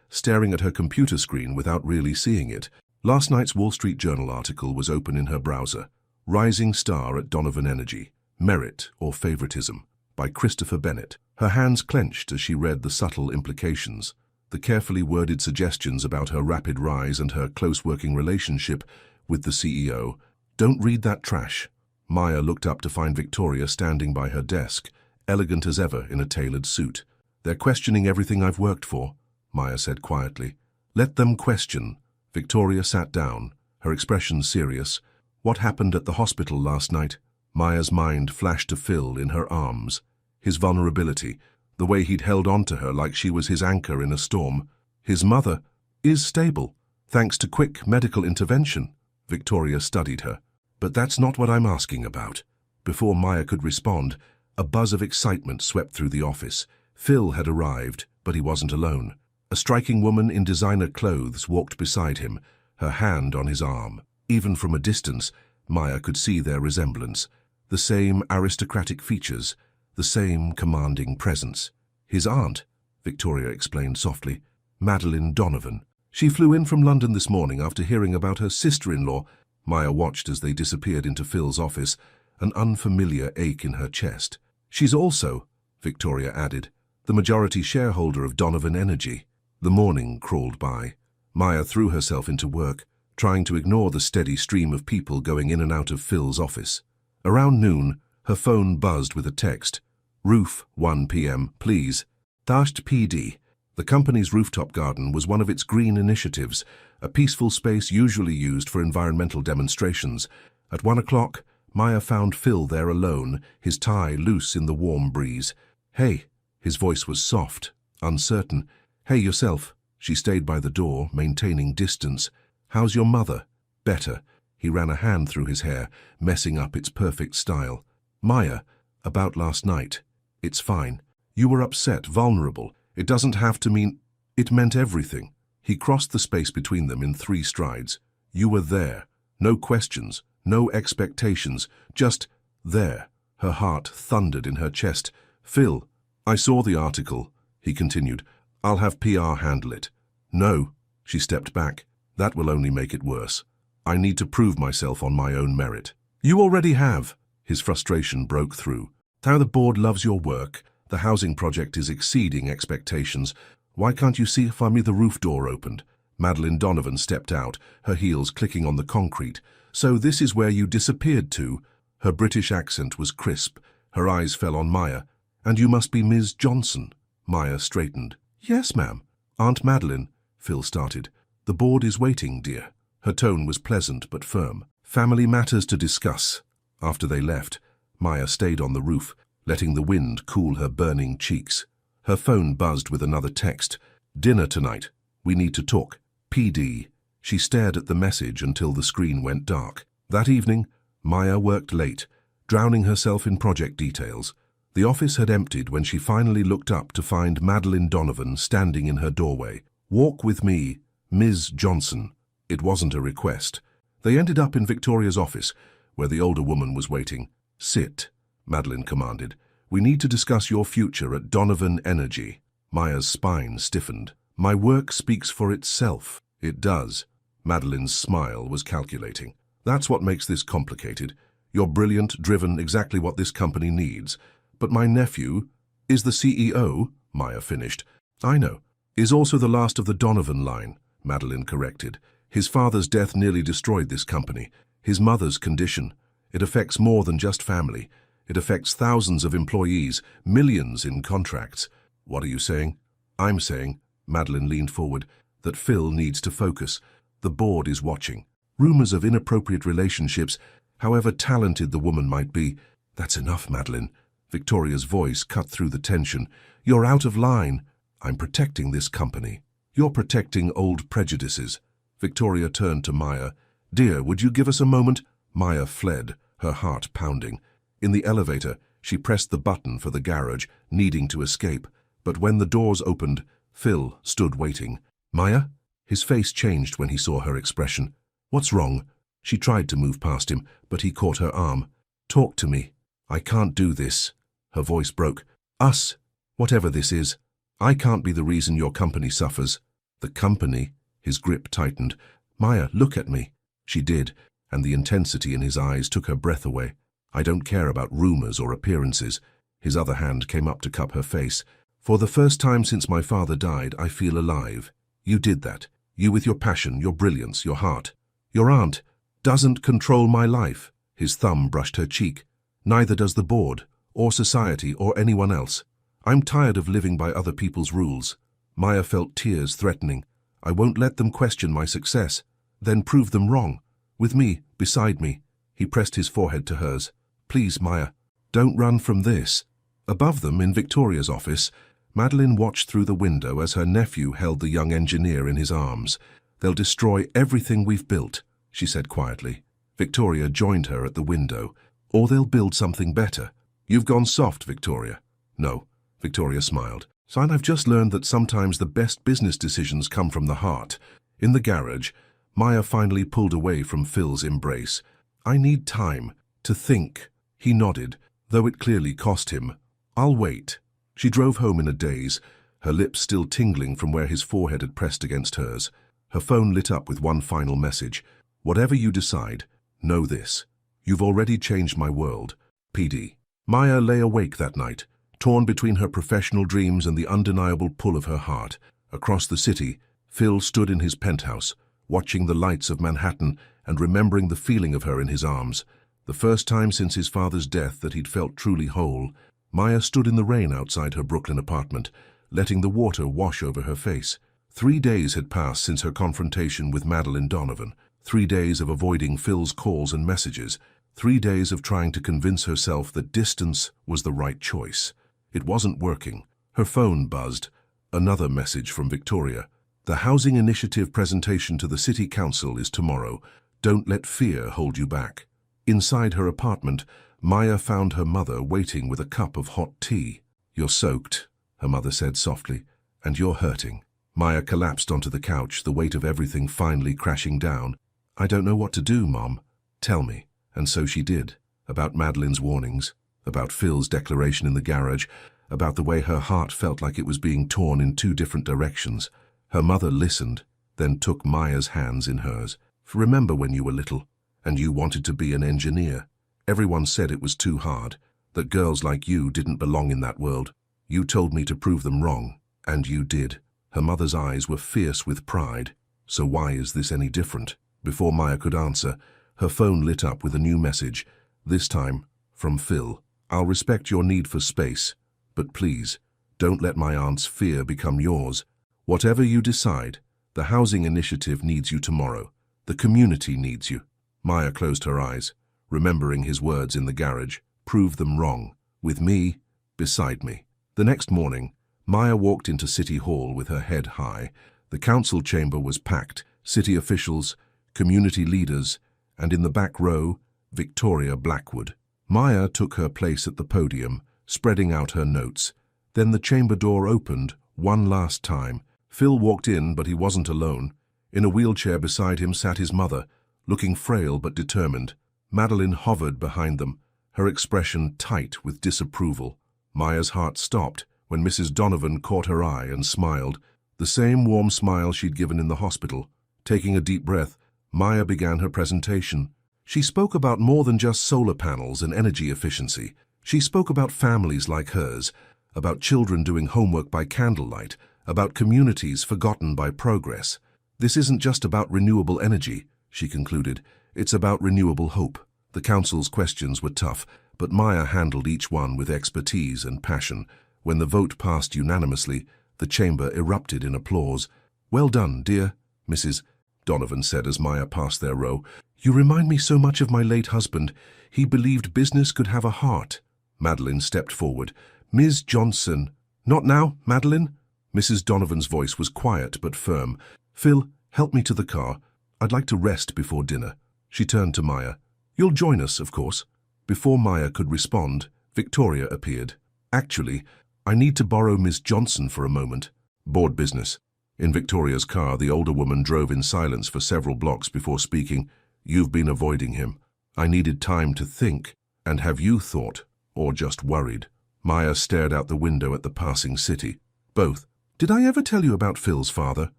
staring at her computer screen without really seeing it. Last night's Wall Street Journal article was open in her browser. "Rising Star at Donovan Energy, Merit or Favoritism," by Christopher Bennett. Her hands clenched as she read the subtle implications. The carefully worded suggestions about her rapid rise and her close working relationship with the CEO. "Don't read that trash." Maya looked up to find Victoria standing by her desk, elegant as ever in a tailored suit. "They're questioning everything I've worked for," Maya said quietly. "Let them question." Victoria sat down, her expression serious. "What happened at the hospital last night?" Maya's mind flashed to Phil in her arms. His vulnerability, the way he'd held on to her like she was his anchor in a storm. "His mother is stable, thanks to quick medical intervention." Victoria studied her. "But that's not what I'm asking about." Before Maya could respond, a buzz of excitement swept through the office. Phil had arrived, but he wasn't alone. A striking woman in designer clothes walked beside him, her hand on his arm. Even from a distance, Maya could see their resemblance. The same aristocratic features, the same commanding presence. "His aunt," Victoria explained softly. "Madeline Donovan. She flew in from London this morning after hearing about her sister-in-law." Maya watched as they disappeared into Phil's office, an unfamiliar ache in her chest. "She's also," Victoria added, "the majority shareholder of Donovan Energy." The morning crawled by. Maya threw herself into work, trying to ignore the steady stream of people going in and out of Phil's office. Around noon, her phone buzzed with a text. "Roof, 1 p.m., please." Dashed PD. The company's rooftop garden was one of its green initiatives, a peaceful space usually used for environmental demonstrations. At 1 o'clock, Maya found Phil there alone, his tie loose in the warm breeze. "Hey," his voice was soft, uncertain. "Hey, yourself." She stayed by the door, maintaining distance. "How's your mother?" "Better." He ran a hand through his hair, messing up its perfect style. "Maya, about last night." "It's fine. You were upset, vulnerable. It doesn't have to mean—" "It meant everything." He crossed the space between them in 3 strides. "You were there. No questions, no expectations, just there." Her heart thundered in her chest. "Phil, I saw the article," he continued. "I'll have PR handle it." "No," she stepped back. "That will only make it worse. I need to prove myself on my own merit." "You already have." His frustration broke through. "How the board loves your work. The housing project is exceeding expectations. Why can't you see if the roof door opened?" Madeline Donovan stepped out, her heels clicking on the concrete. "So this is where you disappeared to?" Her British accent was crisp. Her eyes fell on Maya. "And you must be Ms. Johnson." Maya straightened. "Yes, ma'am." "Aunt Madeline," Phil started. "The board is waiting, dear." Her tone was pleasant but firm. "Family matters to discuss." After they left, Maya stayed on the roof, letting the wind cool her burning cheeks. Her phone buzzed with another text. "Dinner tonight. We need to talk. PD." She stared at the message until the screen went dark. That evening, Maya worked late, drowning herself in project details. The office had emptied when she finally looked up to find Madeline Donovan standing in her doorway. "Walk with me, Ms. Johnson." It wasn't a request. They ended up in Victoria's office, where the older woman was waiting. "Sit," Madeline commanded. "We need to discuss your future at Donovan Energy." Maya's spine stiffened. "My work speaks for itself." "It does." Madeline's smile was calculating. "That's what makes this complicated. You're brilliant, driven, exactly what this company needs. But my nephew is the CEO," Maya finished. "I know. Is also the last of the Donovan line," Madeline corrected. "His father's death nearly destroyed this company. His mother's condition. It affects more than just family. It affects thousands of employees, millions in contracts." "What are you saying?" "I'm saying," Madeline leaned forward, "that Phil needs to focus. The board is watching. Rumors of inappropriate relationships, however talented the woman might be." "That's enough, Madeline." Victoria's voice cut through the tension. "You're out of line." "I'm protecting this company. You're protecting old prejudices." Victoria turned to Maya. "Dear, would you give us a moment?" Maya fled, her heart pounding. In the elevator, she pressed the button for the garage, needing to escape. But when the doors opened, Phil stood waiting. "Maya?" His face changed when he saw her expression. "What's wrong?" She tried to move past him, but he caught her arm. "Talk to me." "I can't do this." Her voice broke. "Us, whatever this is. I can't be the reason your company suffers." "The company?" His grip tightened. "Maya, look at me." She did, and the intensity in his eyes took her breath away. "I don't care about rumors or appearances." His other hand came up to cup her face. "For the first time since my father died, I feel alive. You did that. You with your passion, your brilliance, your heart. Your aunt doesn't control my life." His thumb brushed her cheek. "Neither does the board, or society, or anyone else. I'm tired of living by other people's rules." Maya felt tears threatening. "I won't let them question my success. Then prove them wrong. With me, beside me." He pressed his forehead to hers. "Please, Maya, don't run from this." Above them, in Victoria's office, Madeline watched through the window as her nephew held the young engineer in his arms. "They'll destroy everything we've built," she said quietly. Victoria joined her at the window. "Or they'll build something better." "You've gone soft, Victoria." "No," Victoria smiled. "Son, I've just learned that sometimes the best business decisions come from the heart." In the garage, Maya finally pulled away from Phil's embrace. "I need time to think." He nodded, though it clearly cost him. "I'll wait." She drove home in a daze, her lips still tingling from where his forehead had pressed against hers. Her phone lit up with one final message. "Whatever you decide, know this. You've already changed my world. PD." Maya lay awake that night, torn between her professional dreams and the undeniable pull of her heart. Across the city, Phil stood in his penthouse, watching the lights of Manhattan and remembering the feeling of her in his arms. The first time since his father's death that he'd felt truly whole. Maya stood in the rain outside her Brooklyn apartment, letting the water wash over her face. 3 days had passed since her confrontation with Madeline Donovan. 3 days of avoiding Phil's calls and messages. 3 days of trying to convince herself that distance was the right choice. It wasn't working. Her phone buzzed. Another message from Victoria. "The Housing Initiative presentation to the City Council is tomorrow. Don't let fear hold you back." Inside her apartment, Maya found her mother waiting with a cup of hot tea. "You're soaked," her mother said softly, "and you're hurting." Maya collapsed onto the couch, the weight of everything finally crashing down. "I don't know what to do, Mom." "Tell me." And so she did. About Madeline's warnings, about Phil's declaration in the garage, about the way her heart felt like it was being torn in 2 different directions. Her mother listened, then took Maya's hands in hers. "Remember when you were little, and you wanted to be an engineer? Everyone said it was too hard, that girls like you didn't belong in that world. You told me to prove them wrong, and you did." Her mother's eyes were fierce with pride. "So why is this any different?" Before Maya could answer, her phone lit up with a new message, this time from Phil. "I'll respect your need for space, but please, don't let my aunt's fear become yours. Whatever you decide, the Housing Initiative needs you tomorrow. The community needs you." Maya closed her eyes, remembering his words in the garage. "Prove them wrong. With me, beside me." The next morning, Maya walked into City Hall with her head high. The council chamber was packed, city officials, community leaders, and in the back row, Victoria Blackwood. Maya took her place at the podium, spreading out her notes. Then the chamber door opened, one last time. Phil walked in, but he wasn't alone. In a wheelchair beside him sat his mother, looking frail but determined. Madeline hovered behind them, her expression tight with disapproval. Maya's heart stopped when Mrs. Donovan caught her eye and smiled, the same warm smile she'd given in the hospital. Taking a deep breath, Maya began her presentation. She spoke about more than just solar panels and energy efficiency. She spoke about families like hers, about children doing homework by candlelight, about communities forgotten by progress. This isn't just about renewable energy, she concluded. It's about renewable hope. The council's questions were tough, but Maya handled each one with expertise and passion. When the vote passed unanimously, the chamber erupted in applause. "Well done, dear," Mrs. Donovan said as Maya passed their row. "You remind me so much of my late husband. He believed business could have a heart." Madeline stepped forward. "Ms. Johnson." "Not now, Madeline." Mrs. Donovan's voice was quiet but firm. "Phil, help me to the car. I'd like to rest before dinner." She turned to Maya. "You'll join us, of course." Before Maya could respond, Victoria appeared. "Actually, I need to borrow Miss Johnson for a moment." "Board business." In Victoria's car, the older woman drove in silence for several blocks before speaking. "You've been avoiding him. I needed time to think. And have you thought, or just worried?" Maya stared out the window at the passing city. "Both." "Did I ever tell you about Phil's father?"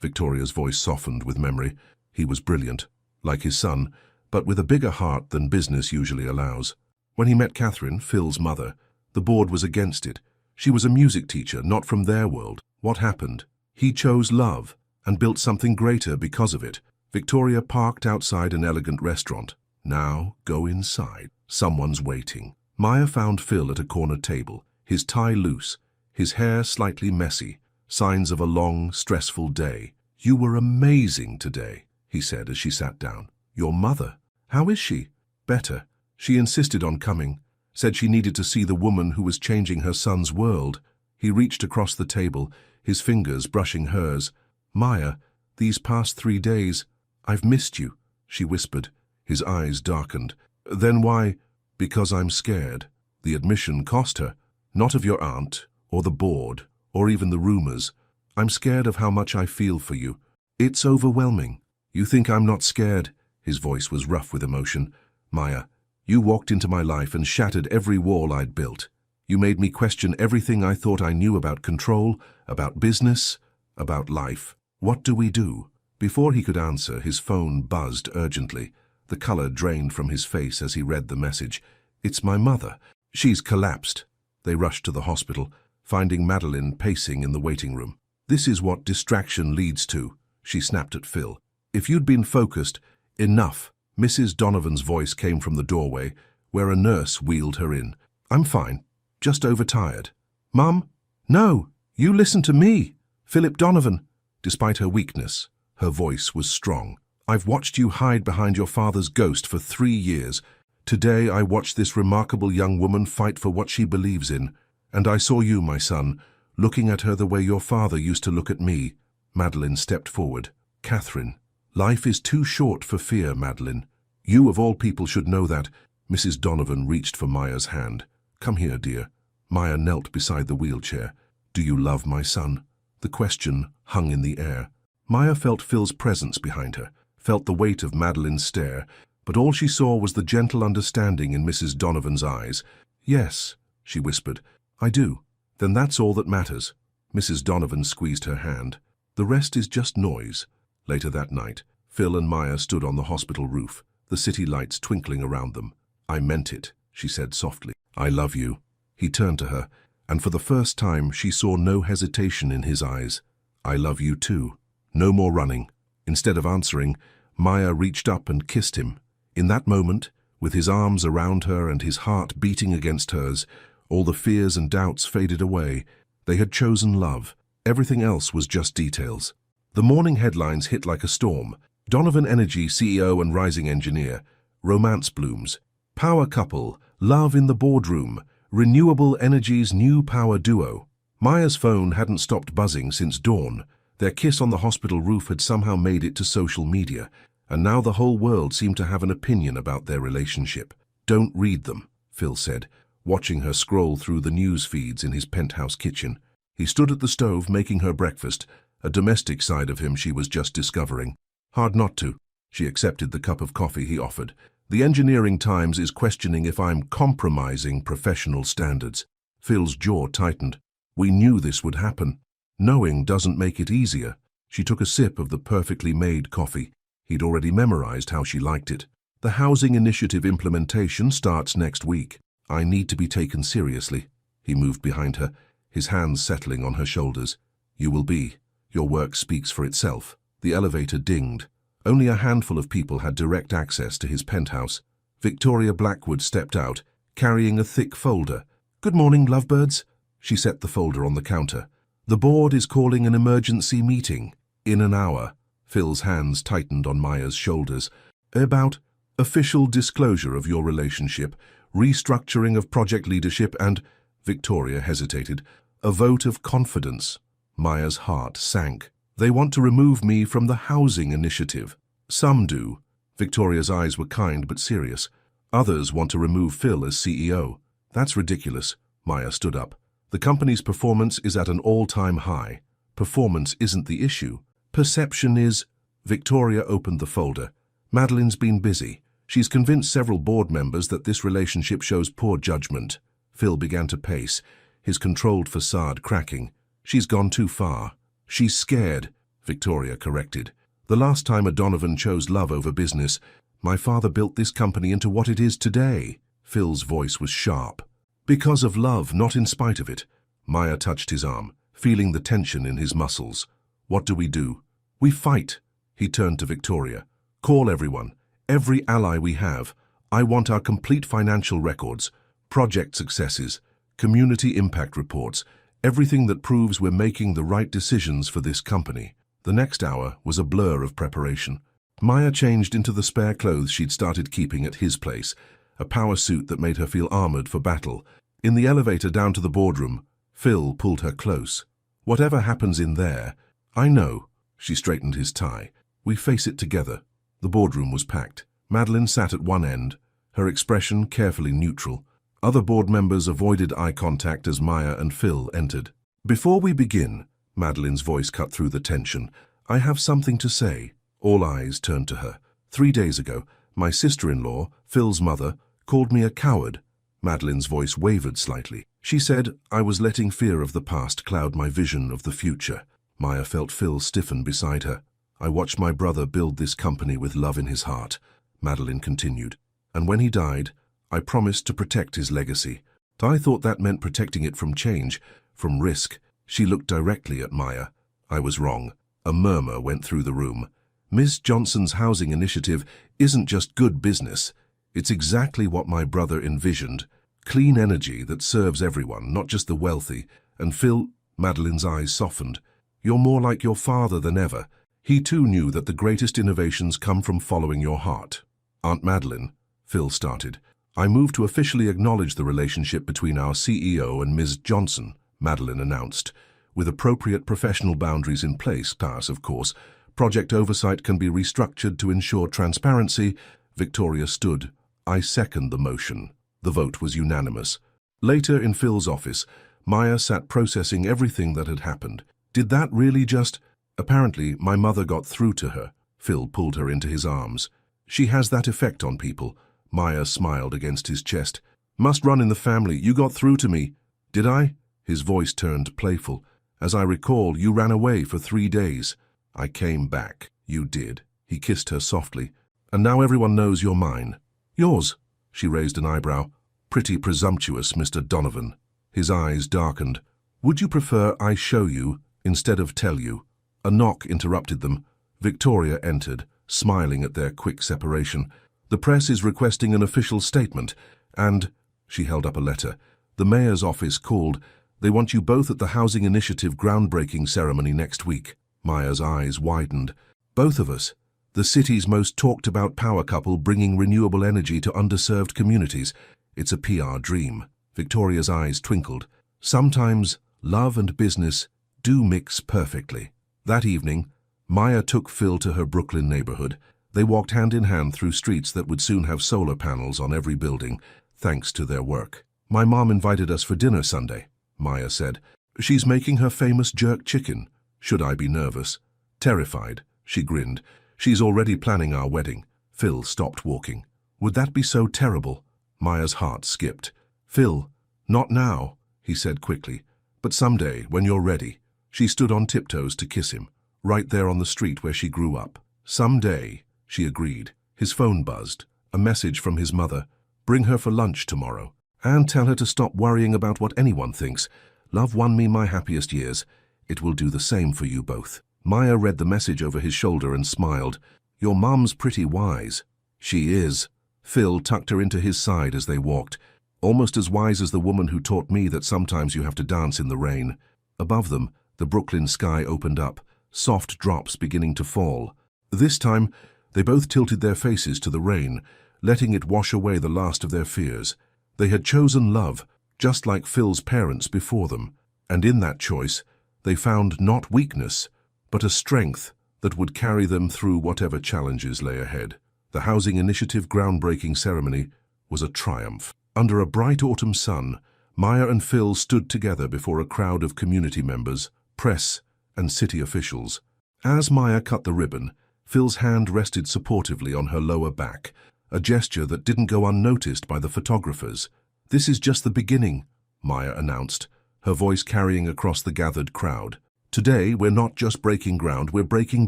Victoria's voice softened with memory. "He was brilliant, like his son, but with a bigger heart than business usually allows. When he met Catherine, Phil's mother, the board was against it. She was a music teacher, not from their world. What happened? He chose love and built something greater because of it." Victoria parked outside an elegant restaurant. "Now, go inside. Someone's waiting." Maya found Phil at a corner table, his tie loose, his hair slightly messy, signs of a long, stressful day. "You were amazing today," he said as she sat down. "Your mother, how is she?" "Better. She insisted on coming, said she needed to see the woman who was changing her son's world." He reached across the table, his fingers brushing hers. "Maya, these past 3 days, I've missed you," she whispered. His eyes darkened. "Then why?" "Because I'm scared." The admission cost her. "Not of your aunt, or the board, or even the rumors. I'm scared of how much I feel for you. It's overwhelming." "You think I'm not scared?" His voice was rough with emotion. "Maya, you walked into my life and shattered every wall I'd built. You made me question everything I thought I knew about control, about business, about life. What do we do?" Before he could answer, his phone buzzed urgently. The color drained from his face as he read the message. "It's my mother. She's collapsed." They rushed to the hospital, finding Madeline pacing in the waiting room. "This is what distraction leads to," she snapped at Phil. "If you'd been focused, enough." Mrs. Donovan's voice came from the doorway, where a nurse wheeled her in. "I'm fine, just overtired." "Mum? No, you listen to me, Philip Donovan." Despite her weakness, her voice was strong. "I've watched you hide behind your father's ghost for 3 years. Today I watched this remarkable young woman fight for what she believes in. And I saw you, my son, looking at her the way your father used to look at me." Madeline stepped forward. "Catherine, life is too short for fear, Madeline. You of all people should know that." Mrs. Donovan reached for Maya's hand. "Come here, dear." Maya knelt beside the wheelchair. "Do you love my son?" The question hung in the air. Maya felt Phil's presence behind her, felt the weight of Madeline's stare, but all she saw was the gentle understanding in Mrs. Donovan's eyes. "Yes," she whispered, "I do." "Then that's all that matters." Mrs. Donovan squeezed her hand. "The rest is just noise." Later that night, Phil and Maya stood on the hospital roof, the city lights twinkling around them. "I meant it," she said softly. "I love you." He turned to her, and for the first time she saw no hesitation in his eyes. "I love you too." No more running. Instead of answering, Maya reached up and kissed him. In that moment, with his arms around her and his heart beating against hers, all the fears and doubts faded away. They had chosen love. Everything else was just details. The morning headlines hit like a storm. Donovan Energy CEO and rising engineer. Romance blooms. Power couple. Love in the boardroom. Renewable Energy's new power duo. Maya's phone hadn't stopped buzzing since dawn. Their kiss on the hospital roof had somehow made it to social media, and now the whole world seemed to have an opinion about their relationship. "Don't read them," Phil said, watching her scroll through the news feeds in his penthouse kitchen. He stood at the stove making her breakfast, a domestic side of him she was just discovering. Hard not to. She accepted the cup of coffee he offered. The Engineering Times is questioning if I'm compromising professional standards. Phil's jaw tightened. We knew this would happen. Knowing doesn't make it easier. She took a sip of the perfectly made coffee. He'd already memorized how she liked it. The housing initiative implementation starts next week. I need to be taken seriously. He moved behind her, his hands settling on her shoulders. You will be. Your work speaks for itself. The elevator dinged. Only a handful of people had direct access to his penthouse. Victoria Blackwood stepped out, carrying a thick folder. Good morning, lovebirds. She set the folder on the counter. The board is calling an emergency meeting. In an hour. Phil's hands tightened on Maya's shoulders. About official disclosure of your relationship, restructuring of project leadership and, Victoria hesitated, a vote of confidence. Maya's heart sank. They want to remove me from the housing initiative. Some do. Victoria's eyes were kind but serious. Others want to remove Phil as CEO. That's ridiculous. Maya stood up. The company's performance is at an all-time high. Performance isn't the issue. Perception is. Victoria opened the folder. Madeline's been busy. She's convinced several board members that this relationship shows poor judgment. Phil began to pace, his controlled facade cracking. She's gone too far. She's scared, Victoria corrected. The last time a Donovan chose love over business, my father built this company into what it is today. Phil's voice was sharp. Because of love, not in spite of it. Maya touched his arm, feeling the tension in his muscles. What do? We fight. He turned to Victoria. Call everyone, every ally we have. I want our complete financial records, project successes, community impact reports, everything that proves we're making the right decisions for this company. The next hour was a blur of preparation. Maya changed into the spare clothes she'd started keeping at his place, a power suit that made her feel armored for battle. In the elevator down to the boardroom, Phil pulled her close. Whatever happens in there, I know. She straightened his tie. We face it together. The boardroom was packed. Madeline sat at one end, her expression carefully neutral. Other board members avoided eye contact as Maya and Phil entered. Before we begin, Madeline's voice cut through the tension, I have something to say. All eyes turned to her. 3 days ago, my sister-in-law, Phil's mother, called me a coward. Madeline's voice wavered slightly. She said I was letting fear of the past cloud my vision of the future. Maya felt Phil stiffen beside her. I watched my brother build this company with love in his heart, Madeline continued. And when he died, I promised to protect his legacy. I thought that meant protecting it from change, from risk. She looked directly at Maya. I was wrong. A murmur went through the room. Ms. Johnson's housing initiative isn't just good business. It's exactly what my brother envisioned. Clean energy that serves everyone, not just the wealthy. And Phil, Madeline's eyes softened. You're more like your father than ever. He too knew that the greatest innovations come from following your heart. Aunt Madeline, Phil started. I move to officially acknowledge the relationship between our CEO and Ms. Johnson, Madeline announced. With appropriate professional boundaries in place, of course, project oversight can be restructured to ensure transparency. Victoria stood. I second the motion. The vote was unanimous. Later in Phil's office, Maya sat processing everything that had happened. Did that really just... Apparently, my mother got through to her. Phil pulled her into his arms. She has that effect on people. Maya smiled against his chest. Must run in the family. You got through to me. Did I? His voice turned playful. As I recall, you ran away for 3 days. I came back. You did. He kissed her softly. And now everyone knows you're mine. Yours. She raised an eyebrow. Pretty presumptuous, Mr. Donovan. His eyes darkened. Would you prefer I show you instead of tell you? A knock interrupted them. Victoria entered, smiling at their quick separation. The press is requesting an official statement, and, she held up a letter, the mayor's office called. They want you both at the Housing Initiative groundbreaking ceremony next week. Maya's eyes widened. Both of us. The city's most talked about power couple bringing renewable energy to underserved communities. It's a PR dream. Victoria's eyes twinkled. Sometimes love and business do mix perfectly. That evening, Maya took Phil to her Brooklyn neighborhood. They walked hand in hand through streets that would soon have solar panels on every building, thanks to their work. My mom invited us for dinner Sunday, Maya said. She's making her famous jerk chicken. Should I be nervous? Terrified, she grinned. She's already planning our wedding. Phil stopped walking. Would that be so terrible? Maya's heart skipped. Phil, not now, he said quickly, but someday, when you're ready. She stood on tiptoes to kiss him, right there on the street where she grew up. Someday, she agreed. His phone buzzed. A message from his mother. Bring her for lunch tomorrow. And tell her to stop worrying about what anyone thinks. Love won me my happiest years. It will do the same for you both. Maya read the message over his shoulder and smiled. Your mom's pretty wise. She is. Phil tucked her into his side as they walked. Almost as wise as the woman who taught me that sometimes you have to dance in the rain. Above them, the Brooklyn sky opened up, soft drops beginning to fall. This time, they both tilted their faces to the rain, letting it wash away the last of their fears. They had chosen love, just like Phil's parents before them, and in that choice, they found not weakness, but a strength that would carry them through whatever challenges lay ahead. The Housing Initiative groundbreaking ceremony was a triumph. Under a bright autumn sun, Maya and Phil stood together before a crowd of community members, press, and city officials. As Maya cut the ribbon, Phil's hand rested supportively on her lower back, a gesture that didn't go unnoticed by the photographers. This is just the beginning, Maya announced, her voice carrying across the gathered crowd. Today, we're not just breaking ground, we're breaking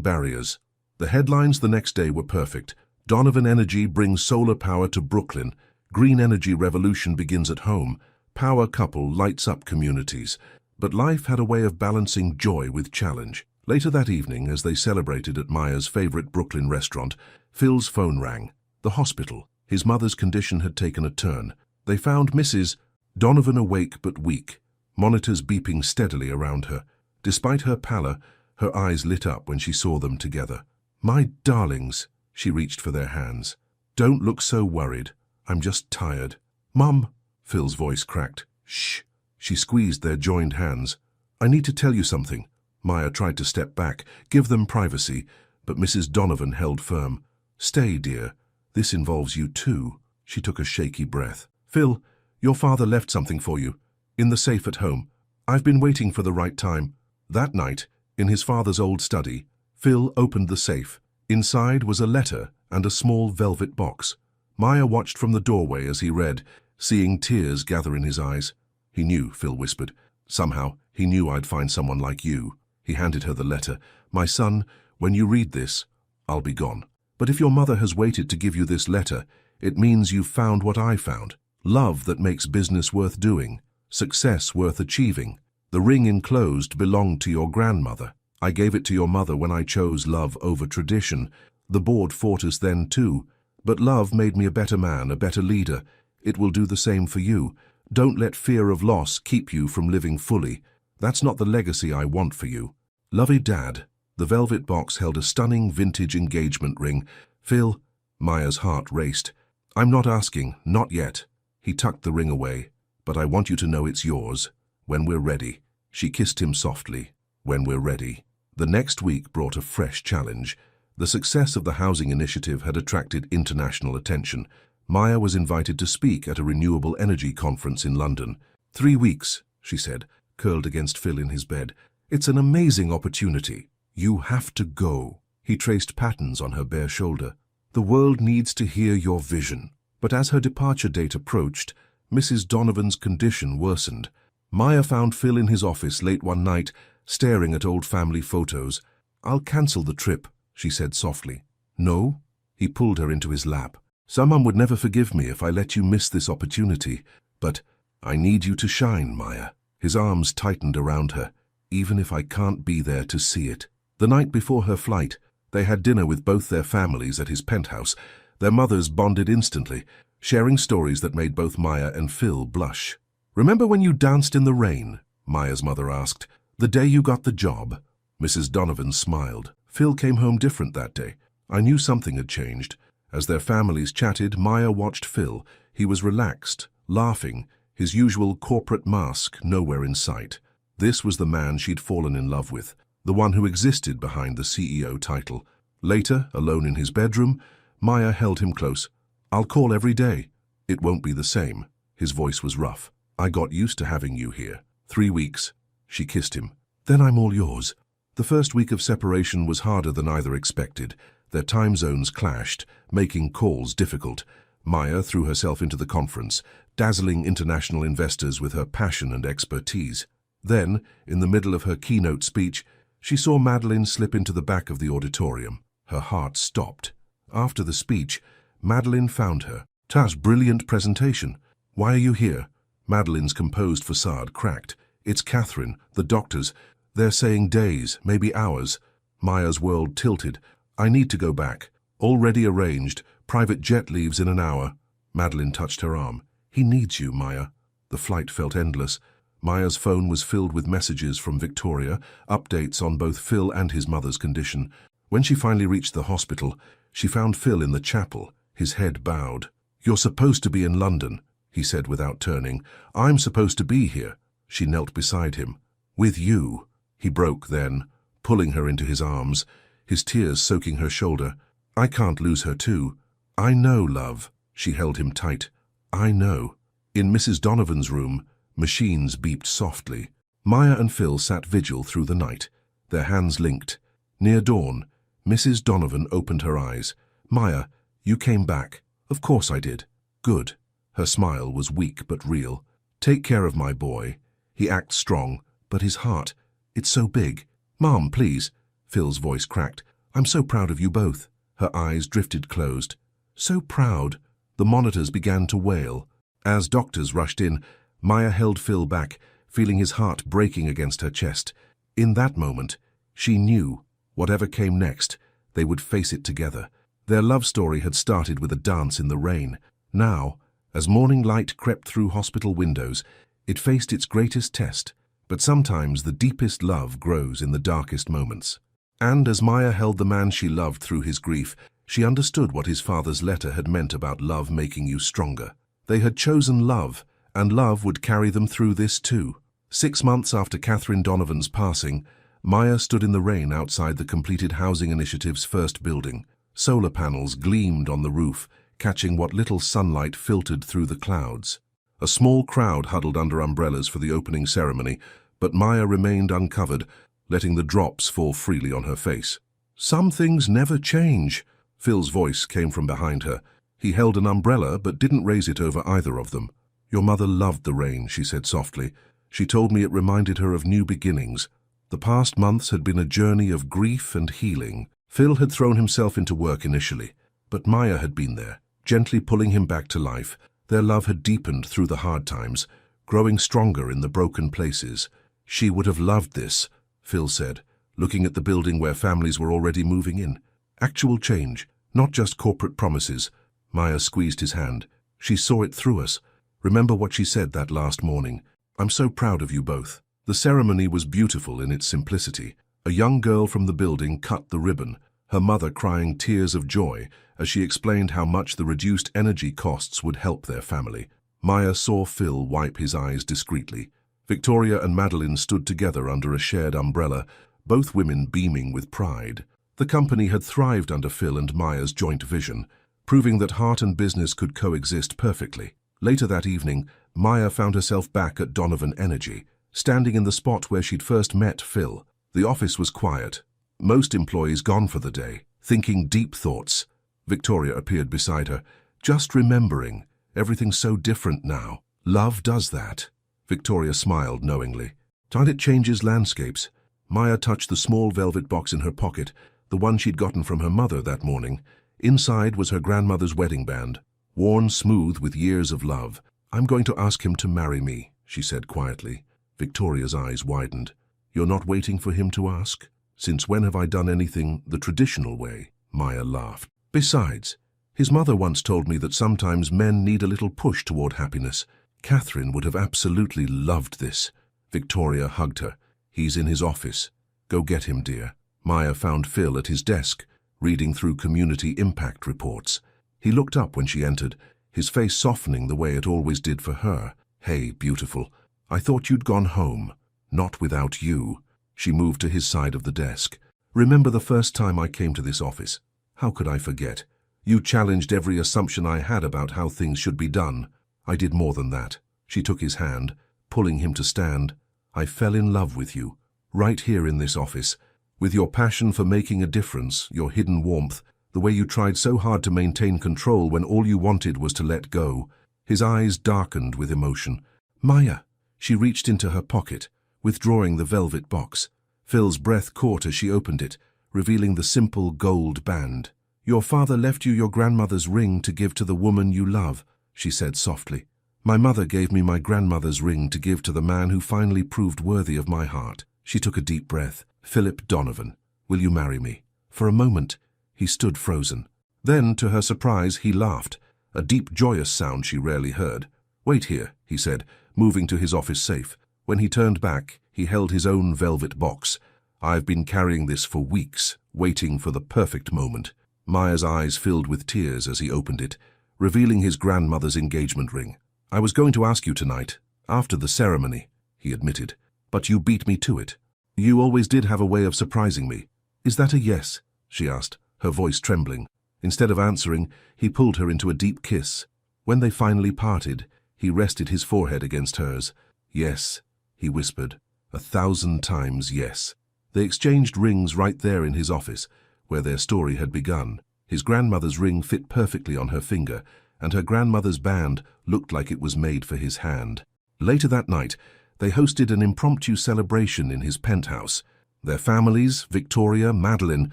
barriers. The headlines the next day were perfect. Donovan Energy brings solar power to Brooklyn. Green energy revolution begins at home. Power couple lights up communities. But life had a way of balancing joy with challenge. Later that evening, as they celebrated at Maya's favorite Brooklyn restaurant, Phil's phone rang. The hospital. His mother's condition had taken a turn. They found Mrs. Donovan awake but weak, monitors beeping steadily around her. Despite her pallor, her eyes lit up when she saw them together. My darlings, she reached for their hands. Don't look so worried. I'm just tired. Mum, Phil's voice cracked. Shh. She squeezed their joined hands. I need to tell you something. Maya tried to step back, give them privacy, but Mrs. Donovan held firm. Stay, dear. This involves you too. She took a shaky breath. Phil, your father left something for you. In the safe at home. I've been waiting for the right time. That night, in his father's old study, Phil opened the safe. Inside was a letter and a small velvet box. Maya watched from the doorway as he read, seeing tears gather in his eyes. He knew, Phil whispered. Somehow, he knew I'd find someone like you. He handed her the letter. My son, when you read this, I'll be gone. But if your mother has waited to give you this letter, it means you've found what I found. Love that makes business worth doing. Success worth achieving. The ring enclosed belonged to your grandmother. I gave it to your mother when I chose love over tradition. The board fought us then too. But love made me a better man, a better leader. It will do the same for you. Don't let fear of loss keep you from living fully. That's not the legacy I want for you. Lovey Dad. The velvet box held a stunning vintage engagement ring. Phil, Maya's heart raced. I'm not asking, not yet. He tucked the ring away. But I want you to know it's yours. When we're ready. She kissed him softly. When we're ready. The next week brought a fresh challenge. The success of the Housing Initiative had attracted international attention. Maya was invited to speak at a renewable energy conference in London. 3 weeks, she said, curled against Phil in his bed. It's an amazing opportunity. You have to go. He traced patterns on her bare shoulder. The world needs to hear your vision. But as her departure date approached, Mrs. Donovan's condition worsened. Maya found Phil in his office late one night, staring at old family photos. I'll cancel the trip, she said softly. No? He pulled her into his lap. Someone would never forgive me if I let you miss this opportunity. But I need you to shine, Maya. His arms tightened around her, even if I can't be there to see it. The night before her flight, they had dinner with both their families at his penthouse. Their mothers bonded instantly, sharing stories that made both Maya and Phil blush. Remember when you danced in the rain? Maya's mother asked. The day you got the job? Mrs. Donovan smiled. Phil came home different that day. I knew something had changed. As their families chatted, Maya watched Phil. He was relaxed, laughing, his usual corporate mask nowhere in sight. This was the man she'd fallen in love with, the one who existed behind the CEO title. Later, alone in his bedroom, Maya held him close. I'll call every day. It won't be the same. His voice was rough. I got used to having you here. 3 weeks. She kissed him. Then I'm all yours. The first week of separation was harder than either expected. Their time zones clashed, making calls difficult. Maya threw herself into the conference, dazzling international investors with her passion and expertise. Then, in the middle of her keynote speech, she saw Madeline slip into the back of the auditorium. Her heart stopped. After the speech, Madeline found her. "Tas, brilliant presentation. Why are you here?" Madeline's composed facade cracked. "It's Catherine, the doctors. They're saying days, maybe hours." Maya's world tilted. "I need to go back. Already arranged. Private jet leaves in an hour." Madeline touched her arm. "He needs you, Maya." The flight felt endless. Maya's phone was filled with messages from Victoria, updates on both Phil and his mother's condition. When she finally reached the hospital, she found Phil in the chapel, his head bowed. "You're supposed to be in London," he said without turning. "I'm supposed to be here." She knelt beside him. "With you." He broke then, pulling her into his arms, his tears soaking her shoulder. "I can't lose her too." "I know, love." She held him tight. "I know." In Mrs. Donovan's room, machines beeped softly. Maya and Phil sat vigil through the night, their hands linked. Near dawn, Mrs. Donovan opened her eyes. "Maya, you came back." "Of course I did." "Good." Her smile was weak but real. "Take care of my boy. He acts strong, but his heart, it's so big." "Mom, please." Phil's voice cracked. "I'm so proud of you both." Her eyes drifted closed. "So proud." The monitors began to wail. As doctors rushed in, Maya held Phil back, feeling his heart breaking against her chest. In that moment, she knew, whatever came next, they would face it together. Their love story had started with a dance in the rain. Now, as morning light crept through hospital windows, it faced its greatest test. But sometimes the deepest love grows in the darkest moments. And as Maya held the man she loved through his grief, she understood what his father's letter had meant about love making you stronger. They had chosen love, and love would carry them through this too. 6 months after Catherine Donovan's passing, Maya stood in the rain outside the completed housing initiative's first building. Solar panels gleamed on the roof, catching what little sunlight filtered through the clouds. A small crowd huddled under umbrellas for the opening ceremony, but Maya remained uncovered, letting the drops fall freely on her face. "Some things never change." Phil's voice came from behind her. He held an umbrella but didn't raise it over either of them. "Your mother loved the rain," she said softly. "She told me it reminded her of new beginnings." The past months had been a journey of grief and healing. Phil had thrown himself into work initially, but Maya had been there, gently pulling him back to life. Their love had deepened through the hard times, growing stronger in the broken places. "She would have loved this," Phil said, looking at the building where families were already moving in. "Actual change, not just corporate promises." Maya squeezed his hand. "She saw it through us. Remember what she said that last morning. I'm so proud of you both." The ceremony was beautiful in its simplicity. A young girl from the building cut the ribbon, her mother crying tears of joy as she explained how much the reduced energy costs would help their family. Maya saw Phil wipe his eyes discreetly. Victoria and Madeline stood together under a shared umbrella, both women beaming with pride. The company had thrived under Phil and Maya's joint vision, proving that heart and business could coexist perfectly. Later that evening, Maya found herself back at Donovan Energy, standing in the spot where she'd first met Phil. The office was quiet, most employees gone for the day, thinking deep thoughts. Victoria appeared beside her, just remembering, everything's so different now. "Love does that." Victoria smiled knowingly. "And it changes landscapes." Maya touched the small velvet box in her pocket, the one she'd gotten from her mother that morning. Inside was her grandmother's wedding band, worn smooth with years of love. "I'm going to ask him to marry me," she said quietly. Victoria's eyes widened. "You're not waiting for him to ask?" "Since when have I done anything the traditional way?" Maya laughed. "Besides, his mother once told me that sometimes men need a little push toward happiness. Catherine would have absolutely loved this." Victoria hugged her. "He's in his office. Go get him, dear." Maya found Phil at his desk, reading through community impact reports. He looked up when she entered, his face softening the way it always did for her. "Hey, beautiful. I thought you'd gone home." "Not without you." She moved to his side of the desk. "Remember the first time I came to this office? How could I forget? You challenged every assumption I had about how things should be done. I did more than that." She took his hand, pulling him to stand. "I fell in love with you, right here in this office. With your passion for making a difference, your hidden warmth, The way you tried so hard to maintain control when all you wanted was to let go. His eyes darkened with emotion. Maya. She reached into her pocket, withdrawing the velvet box. Phil's breath caught as she opened it, revealing the simple gold band. Your father left you your grandmother's ring to give to the woman you love, she said softly. My mother gave me my grandmother's ring to give to the man who finally proved worthy of my heart. She took a deep breath. Philip Donovan, will you marry me? For a moment, he stood frozen. Then, to her surprise, he laughed, a deep, joyous sound she rarely heard. Wait here, he said, moving to his office safe. When he turned back, he held his own velvet box. I've been carrying this for weeks, waiting for the perfect moment. Maya's eyes filled with tears as he opened it, revealing his grandmother's engagement ring. I was going to ask you tonight, after the ceremony, he admitted, but you beat me to it. You always did have a way of surprising me. Is that a yes? She asked, her voice trembling. Instead of answering, he pulled her into a deep kiss. When they finally parted, he rested his forehead against hers. Yes, he whispered, 1,000 times yes. They exchanged rings right there in his office, where their story had begun. His grandmother's ring fit perfectly on her finger, and her grandmother's band looked like it was made for his hand. Later that night, they hosted an impromptu celebration in his penthouse. Their families, Victoria, Madeline,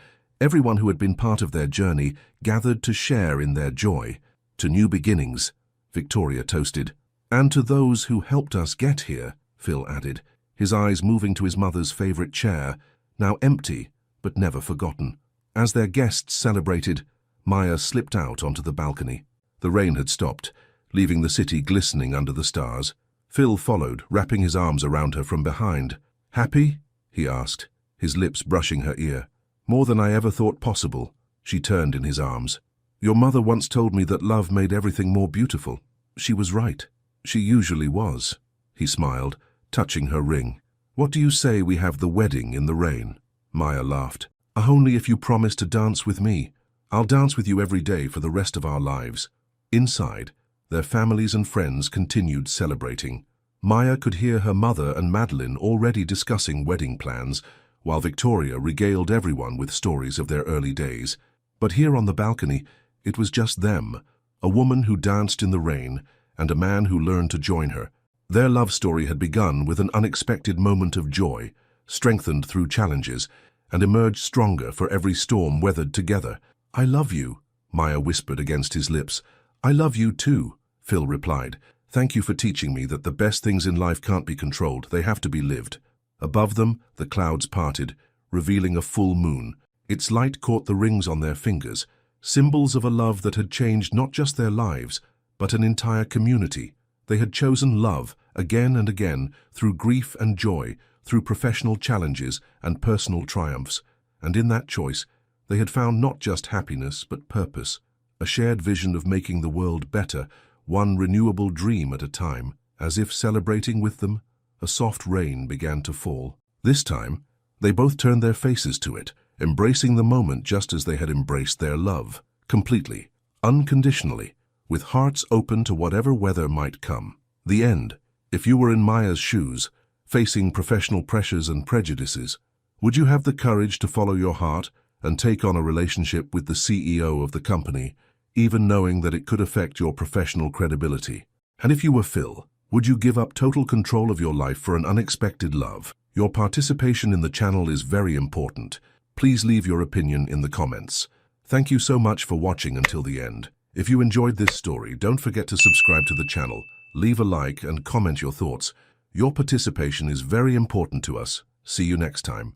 everyone who had been part of their journey, gathered to share in their joy. To new beginnings, Victoria toasted. And to those who helped us get here, Phil added, his eyes moving to his mother's favorite chair, now empty but never forgotten. As their guests celebrated, Maya slipped out onto the balcony. The rain had stopped, leaving the city glistening under the stars. Phil followed, wrapping his arms around her from behind. Happy? He asked, his lips brushing her ear. More than I ever thought possible. She turned in his arms. Your mother once told me that love made everything more beautiful. She was right. She usually was. He smiled, touching her ring. What do you say we have the wedding in the rain? Maya laughed. Only if you promise to dance with me. I'll dance with you every day for the rest of our lives. Inside, their families and friends continued celebrating. Maya could hear her mother and Madeline already discussing wedding plans, while Victoria regaled everyone with stories of their early days. But here on the balcony, it was just them, a woman who danced in the rain and a man who learned to join her. Their love story had begun with an unexpected moment of joy, strengthened through challenges, and emerged stronger for every storm weathered together. I love you, Maya whispered against his lips. I love you too, Phil replied. Thank you for teaching me that the best things in life can't be controlled, they have to be lived. Above them, the clouds parted, revealing a full moon. Its light caught the rings on their fingers, symbols of a love that had changed not just their lives, but an entire community. They had chosen love again and again, through grief and joy, through professional challenges and personal triumphs. And in that choice, they had found not just happiness, but purpose, a shared vision of making the world better, one renewable dream at a time. As if celebrating with them, a soft rain began to fall. This time, they both turned their faces to it, embracing the moment just as they had embraced their love, completely, unconditionally, with hearts open to whatever weather might come. The end. If you were in Maya's shoes, facing professional pressures and prejudices, would you have the courage to follow your heart and take on a relationship with the CEO of the company, even knowing that it could affect your professional credibility? And if you were Phil, would you give up total control of your life for an unexpected love? Your participation in the channel is very important. Please leave your opinion in the comments. Thank you so much for watching until the end. If you enjoyed this story, don't forget to subscribe to the channel, leave a like and comment your thoughts. Your participation is very important to us. See you next time.